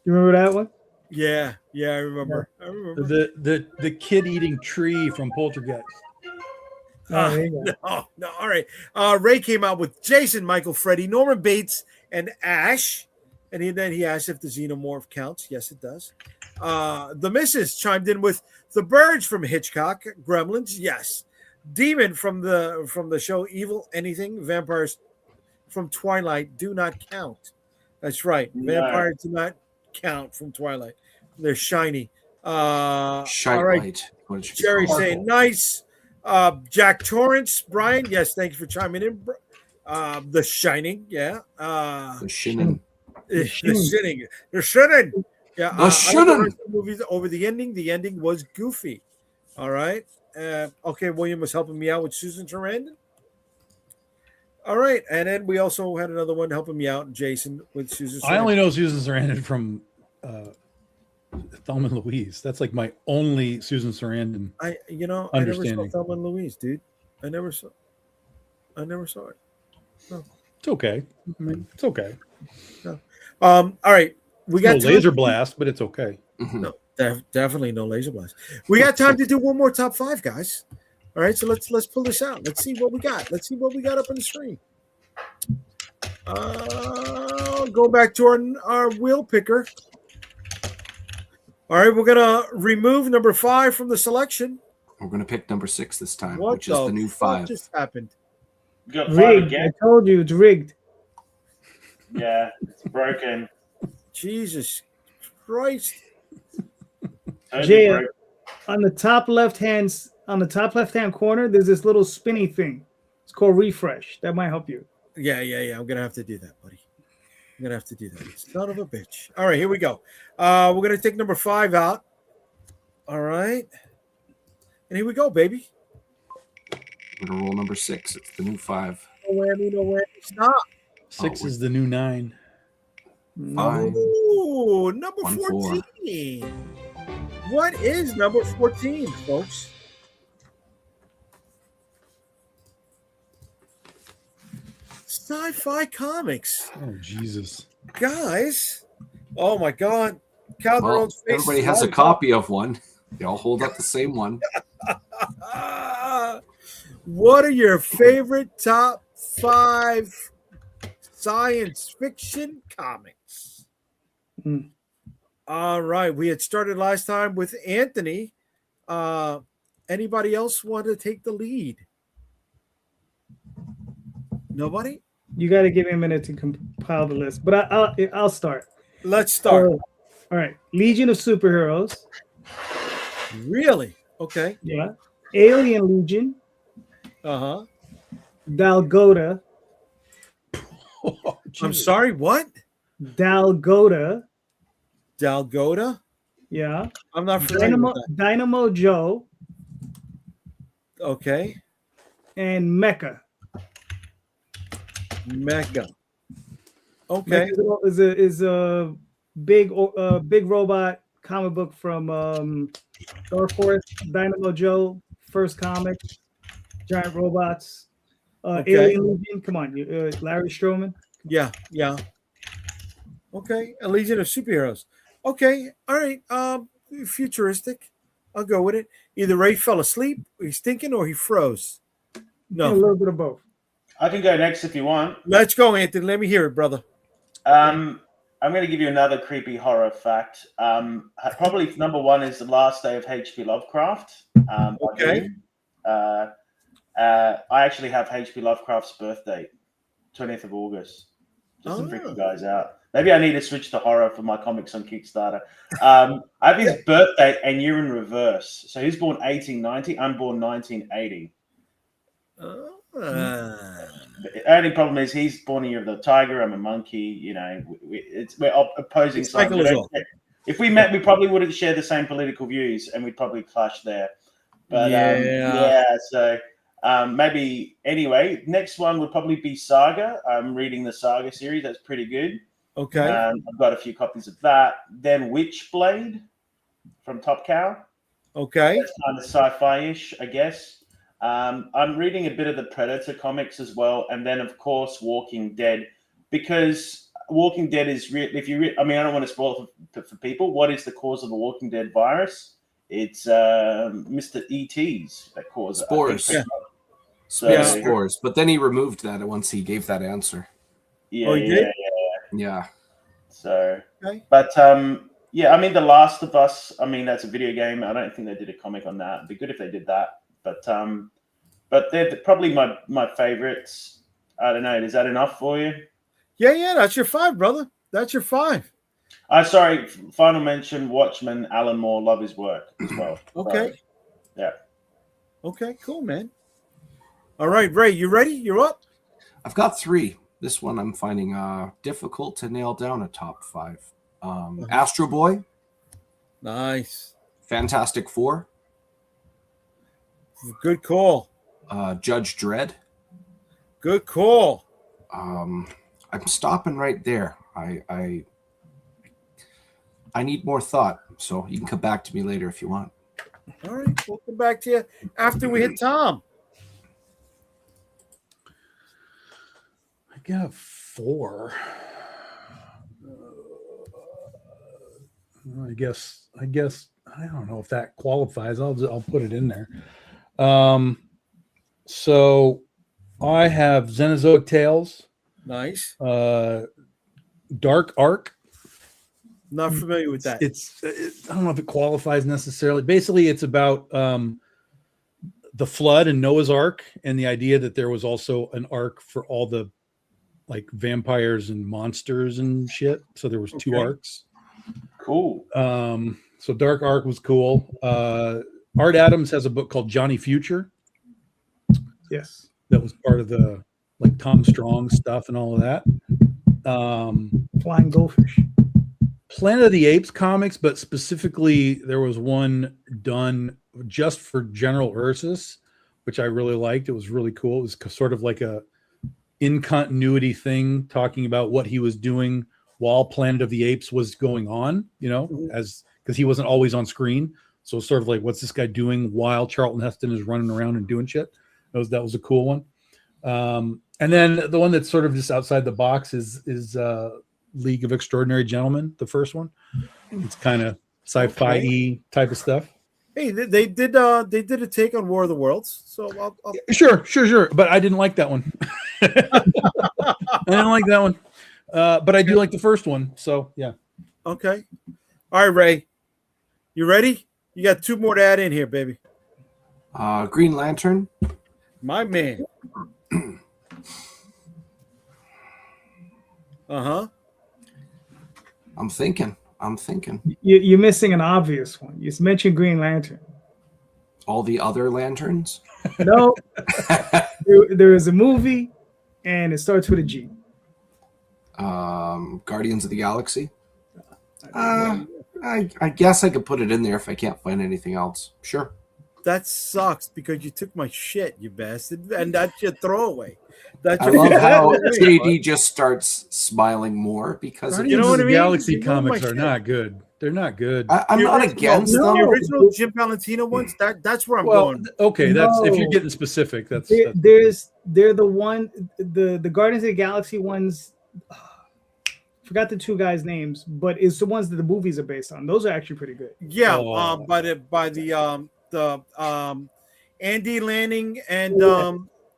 remember that one?
Yeah, I remember.
The kid eating tree from Poltergeist.
Oh,
No. All right. Ray came out with Jason, Michael, Freddie, Norman Bates, and Ash. And then he asked if the xenomorph counts. Yes, it does. The missus chimed in with the birds from Hitchcock, Gremlins. Yes. Demon from the show Evil Anything, vampires from Twilight do not count. That's right.
No.
Vampires do not count from Twilight. They're shiny.
Shite
all right.
light. What it should be
Jerry
called.
saying nice. Jack Torrance, Brian. Yes, thank you for chiming in. The Shining. Yeah.
The Shinnin.
The Shining. The Shining. Yeah.
The Shining.
Movies over the ending. The ending was goofy. All right. Okay, William was helping me out with Susan Sarandon. All right, and then we also had another one helping me out, Jason, with Susan Sarandon.
I only know Susan Sarandon from Thelma and Louise. That's like my only Susan Sarandon.
I never saw Thelma and Louise, dude. I never saw it. No.
It's okay. I mean, it's okay.
No. All right, we got
no laser blast, but it's okay.
No, definitely no laser blast. We got time to do one more top 5, guys. All right, so let's pull this out. Let's see what we got. Let's see what we got up on the screen. Go back to our wheel picker. All right, we're gonna remove number 5 from the selection.
We're gonna pick number 6 this time,
What
which is the new 5.
What just happened?
You got 5
Rigged.
again?
I told you it's rigged.
Yeah, it's broken.
Jesus Christ!
Totally
Jay,
broken.
on the top left hand corner, there's this little spinny thing. It's called refresh. That might help you.
Yeah. I'm gonna have to do that, buddy. I'm gonna have to do that. Son of a bitch. All right, here we go. We're gonna take number 5 out. All right, and here we go, baby.
We're gonna roll number 6. It's the new 5.
No whammy. Stop.
6 is the new 9.
5.
Ooh, number
1, 4.
14. What is number 14, folks? Sci-fi comics.
Oh Jesus,
Guys. Oh my God.
Well, everybody has a copy of one. They all hold up the same one.
What are your favorite top 5 science fiction comics? All right. We had started last time with Anthony. Anybody else want to take the lead? Nobody?
You got to give me a minute to compile the list, but I'll start.
Let's start.
All right. Legion of Superheroes.
Really? Okay.
Yeah. Alien Legion.
Uh-huh.
Dalgota.
Oh,
I'm sorry, what?
Dalgota.
Dalgota?
Yeah.
I'm not familiar with that.
Dynamo Joe.
Okay.
And Mecha.
Mecha. Okay.
Mecha is a big robot comic book from Dark Horse. Dynamo Joe, first comic. Giant robots. Alien Legion. Come on, Larry Stroman.
Yeah. Okay. A Legion of Superheroes. Okay. All right. Futuristic. I'll go with it. Either Ray fell asleep, he's thinking, or he froze. No.
A little bit of both.
I can go next if you want.
Let's go, Anthony. Let me hear it, brother.
I'm going to give you another creepy horror fact. Probably number 1 is The Last Day of H.P. Lovecraft.
Okay.
I actually have H.P. Lovecraft's birthday, 20th of August. Just to freak you guys out. Maybe I need to switch to horror for my comics on Kickstarter. I have his birthday and you're in reverse. So he's born 1890. I'm born 1980. The only problem is he's born a year of the tiger. I'm a monkey. You know, we're opposing sides. If we met, we probably wouldn't share the same political views, and we'd probably clash there. But so maybe anyway. Next one would probably be Saga. I'm reading the Saga series. That's pretty good.
Okay.
I've got a few copies of that. Then Witchblade from Top Cow.
Okay.
That's kind of sci-fi-ish, I guess. I'm reading a bit of the Predator comics as well, and then of course Walking Dead, because Walking Dead is real. I don't want to spoil it for people. What is the cause of the Walking Dead virus? It's Mr. ETs that cause
spores.
it.
Space Spores, but then he removed that once he gave that answer.
Yeah,
Oh, he did?
Yeah.
So,
Okay.
but yeah, I mean, The Last of Us. I mean, that's a video game. I don't think they did a comic on that. It'd be good if they did that. But they're probably my favorites. I don't know. Is that enough for you?
Yeah. That's your 5, brother. That's your 5.
Sorry. Final mention: Watchmen. Alan Moore. Love his work as well.
Okay.
So, yeah.
Okay. Cool, man. All right, Ray. You ready? You're up.
I've got 3. This one I'm finding difficult to nail down a top 5. Astro Boy.
Nice.
Fantastic Four.
Good call.
Judge Dredd.
Good call.
I'm stopping right there. I need more thought, so you can come back to me later if you want.
All right, we'll come back to you after we hit Tom.
I got 4. I guess I don't know if that qualifies. I'll put it in there. So I have Xenozoic Tales.
Nice.
Dark Ark.
Not familiar with that.
I don't know if it qualifies necessarily. Basically, it's about the flood and Noah's Ark, and the idea that there was also an ark for all the like vampires and monsters and shit. So there was 2 arcs.
Cool.
So Dark Ark was cool. Art Adams has a book called Johnny Future.
Yes.
That was part of the like Tom Strong stuff and all of that.
Flying Goldfish.
Planet of the Apes comics, but specifically there was one done just for General Ursus, which I really liked. It was really cool. It was sort of like a in continuity thing, talking about what he was doing while Planet of the Apes was going on, as because he wasn't always on screen. So it's sort of like, what's this guy doing while Charlton Heston is running around and doing shit? That was a cool one. And then the one that's sort of just outside the box is League of Extraordinary Gentlemen, the first one. It's kind of sci-fi type of stuff.
Hey, they did a take on War of the Worlds, so I'll...
Sure. But I didn't like that one. I didn't like that one. But I do like the first one. So yeah.
Okay. All right, Ray. You ready? You got 2 more to add in here, baby.
Green Lantern.
My man. Uh-huh.
I'm thinking.
You're missing an obvious one. You mentioned Green Lantern.
All the other lanterns?
No. there is a movie, and it starts with a G.
Guardians of the Galaxy. I guess I could put it in there if I can't find anything else. Sure.
That sucks because you took my shit, you bastard, and that's your throwaway.
I love how Jay Dee just starts smiling more because
you know what I mean? Galaxy comics are not good. They're not good.
I'm not against them.
The original Jim Valentino ones. That's where I'm going.
Okay, that's if you're getting specific. They're the Guardians of the Galaxy ones. Forgot the 2 guys' names, but it's the ones that the movies are based on. Those are actually pretty good.
Yeah, by the Andy Lanning and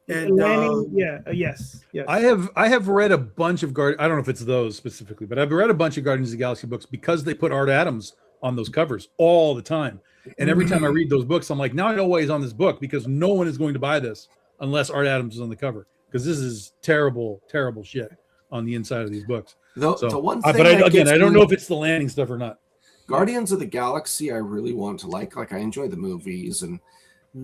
Lanning, yes.
I have read a bunch of I don't know if it's those specifically, but I've read a bunch of Guardians of the Galaxy books because they put Art Adams on those covers all the time. And every time I read those books, I'm like, now I know why he's on this book, because no one is going to buy this unless Art Adams is on the cover, because this is terrible, terrible shit on the inside of these books.
The one thing,
but I don't know if it's the Lanning stuff or not.
Guardians of the Galaxy, I really want to like I enjoy the movies, and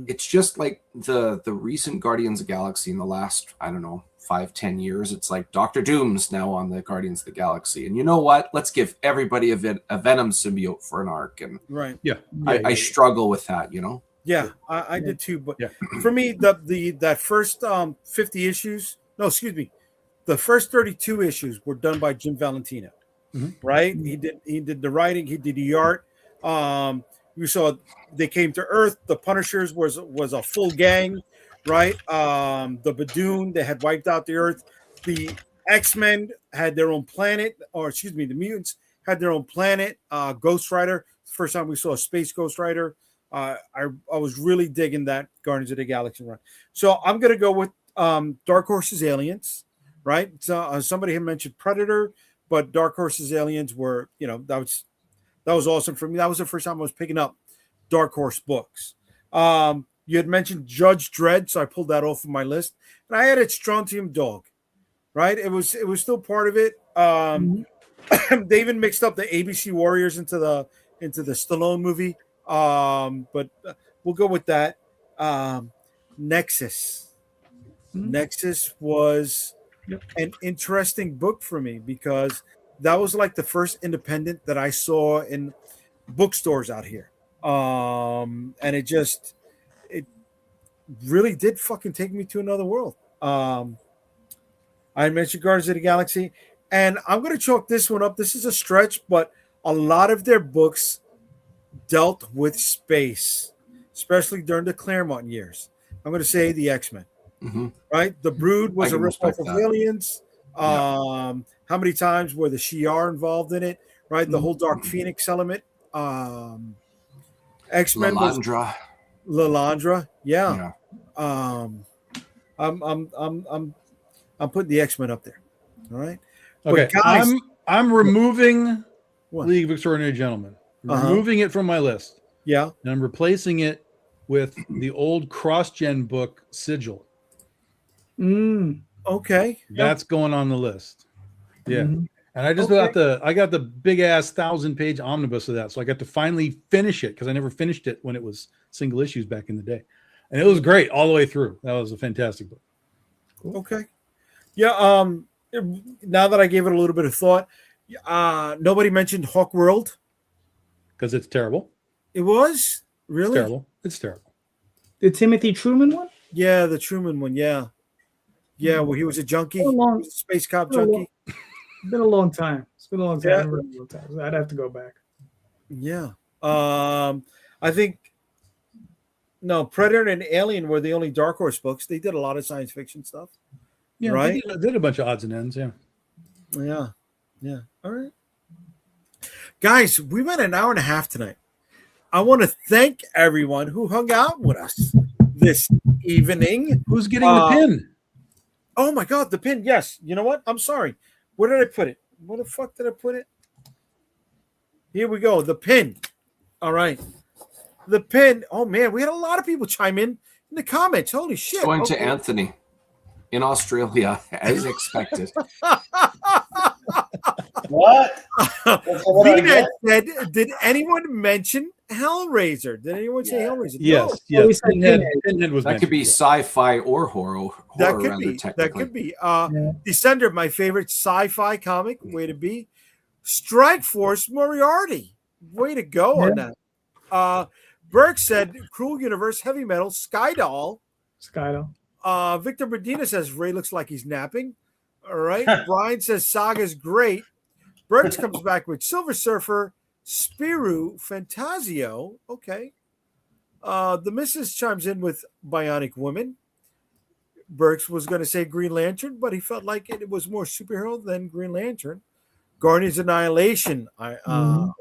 it's just like the recent Guardians of the Galaxy in the last, I don't know, 5-10 years. It's like Dr. Doom's now on the Guardians of the Galaxy, and you know what? Let's give everybody a Venom symbiote for an arc. And
right,
I struggle with that,
Yeah, I did too. But for me, that first 50 issues, no, excuse me, the first 32 issues were done by Jim Valentino. Right? He did the writing, he did the art. We saw they came to Earth. The Punishers was a full gang, right? The Badoon, they had wiped out the Earth. The X-Men had their own planet, or excuse me, the mutants had their own planet. Ghost Rider, first time we saw a space Ghost Rider. I was really digging that Guardians of the Galaxy run. So I'm gonna go with Dark Horse's Aliens, right? So somebody had mentioned Predator, but Dark Horse's Aliens were, that was awesome for me. That was the first time I was picking up Dark Horse books. You had mentioned Judge Dredd, so I pulled that off of my list, and I added Strontium Dog. Right, it was still part of it. They even mixed up the ABC Warriors into the Stallone movie. But we'll go with that. Nexus. Nexus was an interesting book for me because that was like the first independent that I saw in bookstores out here. And it really did fucking take me to another world. I mentioned Guardians of the Galaxy, and I'm going to chalk this one up. This is a stretch, but a lot of their books dealt with space, especially during the Claremont years. I'm going to say the X-Men, right? The Brood was a ripoff of Aliens. How many times were the Shi'ar involved in it, right? The whole Dark Phoenix element. X-Men Lalandra, yeah. I'm putting the X-Men up there. All right.
Okay. Guys, I'm removing League of Extraordinary Gentlemen. Removing it from my list.
Yeah.
And I'm replacing it with the old cross-gen book Sigil.
Okay.
That's going on the list. Yeah. And I just got the big ass 1,000-page omnibus of that. So I got to finally finish it because I never finished it when it was single issues back in the day. And it was great all the way through. That was a fantastic book.
Cool. Okay. Yeah. Now that I gave it a little bit of thought, nobody mentioned Hawk World
because it's terrible.
It was really
It's terrible.
The Timothy Truman one?
Yeah, the Truman one. Yeah, where he was a junkie, space cop junkie.
It's been a long time. Yeah. I'd have to go back.
Yeah. I think Predator and Alien were the only Dark Horse books. They did a lot of science fiction stuff.
Yeah,
right.
They did a bunch of odds and ends. Yeah.
All right, guys, we went an hour and a half tonight. I want to thank everyone who hung out with us this evening.
Who's getting the pin?
Oh my God, the pin! Yes. You know what? I'm sorry. Where did I put it? Where the fuck did I put it? Here we go. The pin. All right. The pin. Oh man, we had a lot of people chime in the comments. Holy shit!
Going to Anthony in Australia, as expected.
What?
VNet said, did anyone mention Hellraiser? Did anyone say Hellraiser?
Yes.
No.
Yes. Pinhead was
that could be sci-fi or horror.
That could be. Descender, my favorite sci-fi comic. Way to be. Strike Force Moriarty. Way to go on that. Burke said, Cruel Universe, Heavy Metal, Skydoll. Victor Medina says, Ray looks like he's napping. All right. Brian says, Saga's great. Burks comes back with Silver Surfer, Spiru, Fantasio. Okay. The Missus chimes in with Bionic Woman. Burks was going to say Green Lantern, but he felt like it was more superhero than Green Lantern. Guardians Annihilation,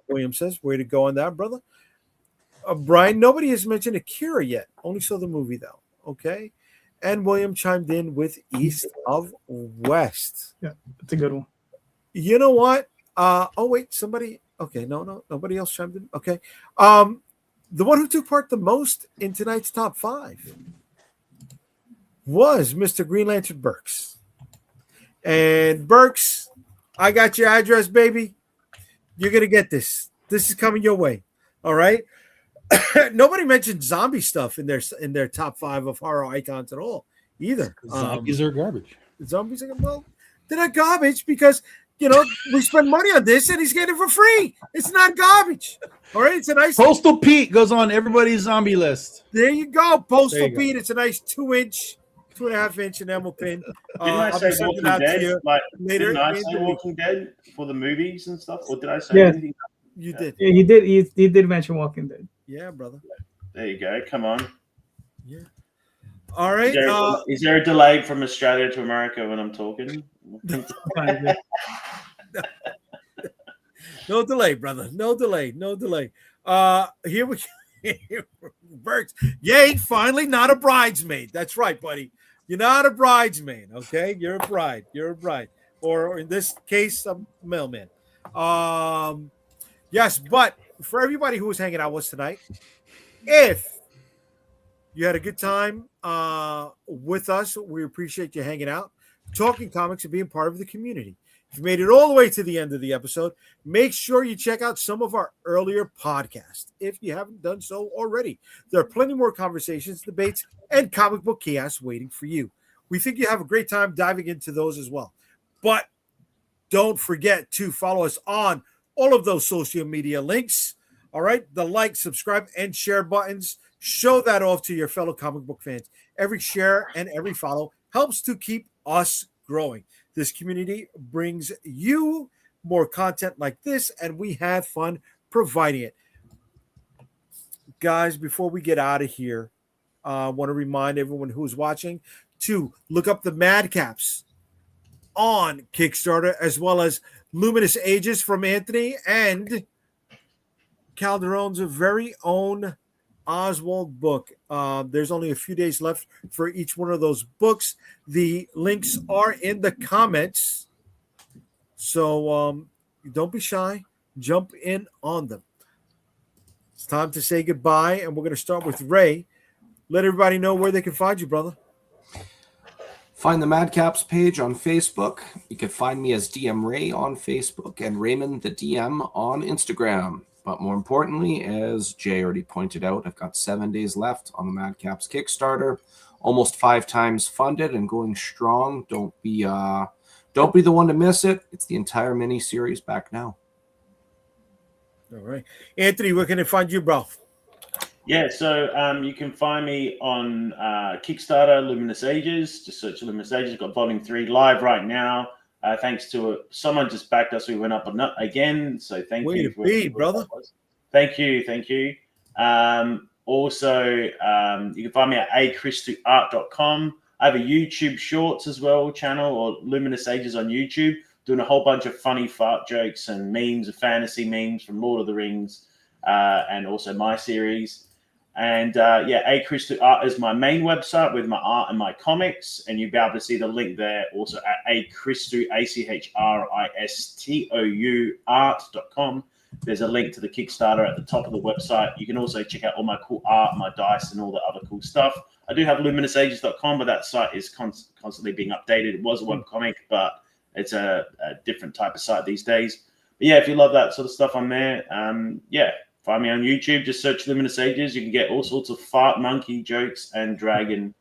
William says. Way to go on that, brother. Brian, nobody has mentioned Akira yet. Only saw the movie, though. Okay. And William chimed in with East of West.
Yeah, that's a good one.
You know what? Somebody. Okay, no, nobody else chimed in. Okay. The one who took part the most in tonight's top 5 was Mr. Green Lantern Burks. And Burks, I got your address, baby. You're going to get this. This is coming your way. All right. Nobody mentioned zombie stuff in their top 5 of horror icons at all either.
Zombies are garbage.
Zombies are, well, they're not garbage because we spend money on this and he's getting it for free. It's not garbage. All right, it's a nice
Postal Pete goes on everybody's zombie list.
There you go, Postal Pete. It's a nice 2.5-inch enamel pin.
Didn't I say Walking Dead? Didn't I say Walking Dead for the movies and stuff? Or did I say anything?
You did.
Yeah, you did. You did mention Walking Dead.
Yeah, brother.
There you go. Come on.
Yeah. All right.
Is there a delay from Australia to America when I'm talking?
No delay, brother. No delay. Here we Bert, yay, finally not a bridesmaid. That's right, buddy. You're not a bridesmaid, okay? You're a bride. You're a bride. Or in this case, a mailman. Yes, but for everybody who was hanging out with us tonight, if you had a good time with us, we appreciate you hanging out, talking comics, and being part of the community. If you made it all the way to the end of the episode, make sure you check out some of our earlier podcasts if you haven't done so already. There are plenty more conversations, debates, and comic book chaos waiting for you. We think you have a great time diving into those as well. But don't forget to follow us on all of those social media links. All right, the like, subscribe, and share buttons. Show that off to your fellow comic book fans. Every share and every follow helps to keep us growing. This community brings you more content like this, and we have fun providing it. Guys, before we get out of here, I want to remind everyone who's watching to look up the Madcaps on Kickstarter, as well as Luminous Ages from Anthony and Calderon's very own Oswald book. There's only a few days left for each one of those books. The links are in the comments, so don't be shy. Jump in on them. It's time to say goodbye, and we're going to start with Ray. Let everybody know where they can find you, brother.
Find the Madcaps page on Facebook. You can find me as DM Ray on Facebook and Raymond the DM on Instagram. But more importantly, as Jay already pointed out, I've got 7 days left on the Madcaps Kickstarter, almost 5 times funded and going strong. Don't be the one to miss it. It's the entire mini series back now.
All right, Anthony, where can they find you, bro?
Yeah, so you can find me on Kickstarter, Luminous Ages. Just search Luminous Ages. Got Volume 3 live right now. Thanks to someone just backed us. We went up again. So thank you.
For brother.
Thank you. Also, you can find me at achristuart.com. I have a YouTube Shorts as well channel, or Luminous Ages on YouTube, doing a whole bunch of funny fart jokes and memes, of fantasy memes from Lord of the Rings, and also my series. And achristuart is my main website with my art and my comics, and you'll be able to see the link there also at achristu, ACHRISTOU art.com. There's a link to the Kickstarter at the top of the website. You can also check out all my cool art, my dice, and all the other cool stuff. I do have luminousages.com, but that site is constantly being updated. It was a webcomic, but it's a different type of site these days. But yeah, if you love that sort of stuff, I'm there. Find me on YouTube. Just search Luminous Ages. You can get all sorts of fart monkey jokes and dragon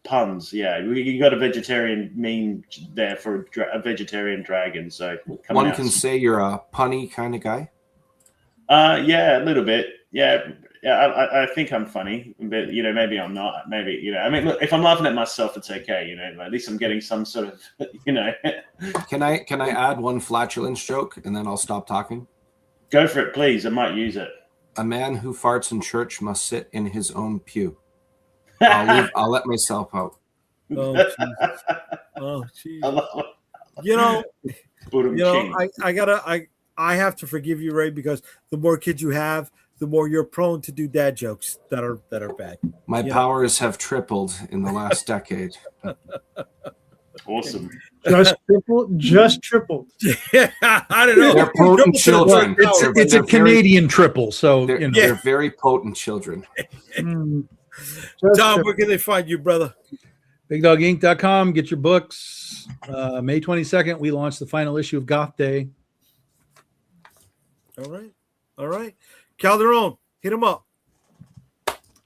puns. Yeah, you got a vegetarian meme there for a vegetarian dragon. So
one can say you're a punny kind of guy.
Yeah, a little bit. Yeah. I think I'm funny, but maybe I'm not. Maybe I mean, look, if I'm laughing at myself, it's okay. At least I'm getting some sort of
Can I add one flatulence joke and then I'll stop talking?
Go for it, please. I might use it.
A man who farts in church must sit in his own pew. I'll let myself out.
Oh, jeez. I have to forgive you, Ray, because the more kids you have, the more you're prone to do dad jokes that are bad.
My powers have tripled in the last decade.
Awesome.
Just tripled.
Yeah, I don't know.
They're potent children.
It's a Canadian triple, so
they're very potent children.
Tom, where can they find you, brother?
BigDogInc.com. Get your books. May 22nd, we launch the final issue of Goth Day.
All right. Calderon, hit him up.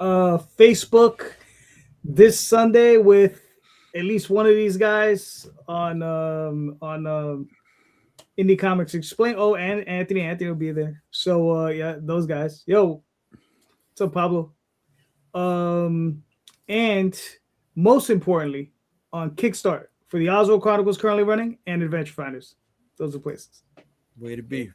Facebook this Sunday with at least one of these guys on Indie Comics Explain. Oh, and Anthony will be there. So those guys. Yo, what's up, Pablo? And most importantly, on Kickstarter for the Oswald Chronicles currently running and Adventure Finders. Those are places.
Way to be.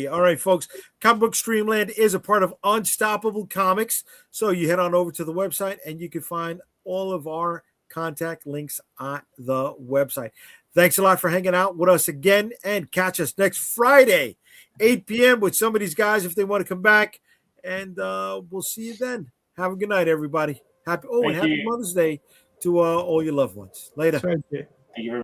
All right, folks. Comic Book Streamland is a part of Unstoppable Comics. So you head on over to the website and you can find all of our contact links on the website. Thanks a lot for hanging out with us again, and catch us next Friday, 8 p.m. with some of these guys if they want to come back. And we'll see you then. Have a good night, everybody. Happy Mother's Day to all your loved ones. Later.
Thank you very much.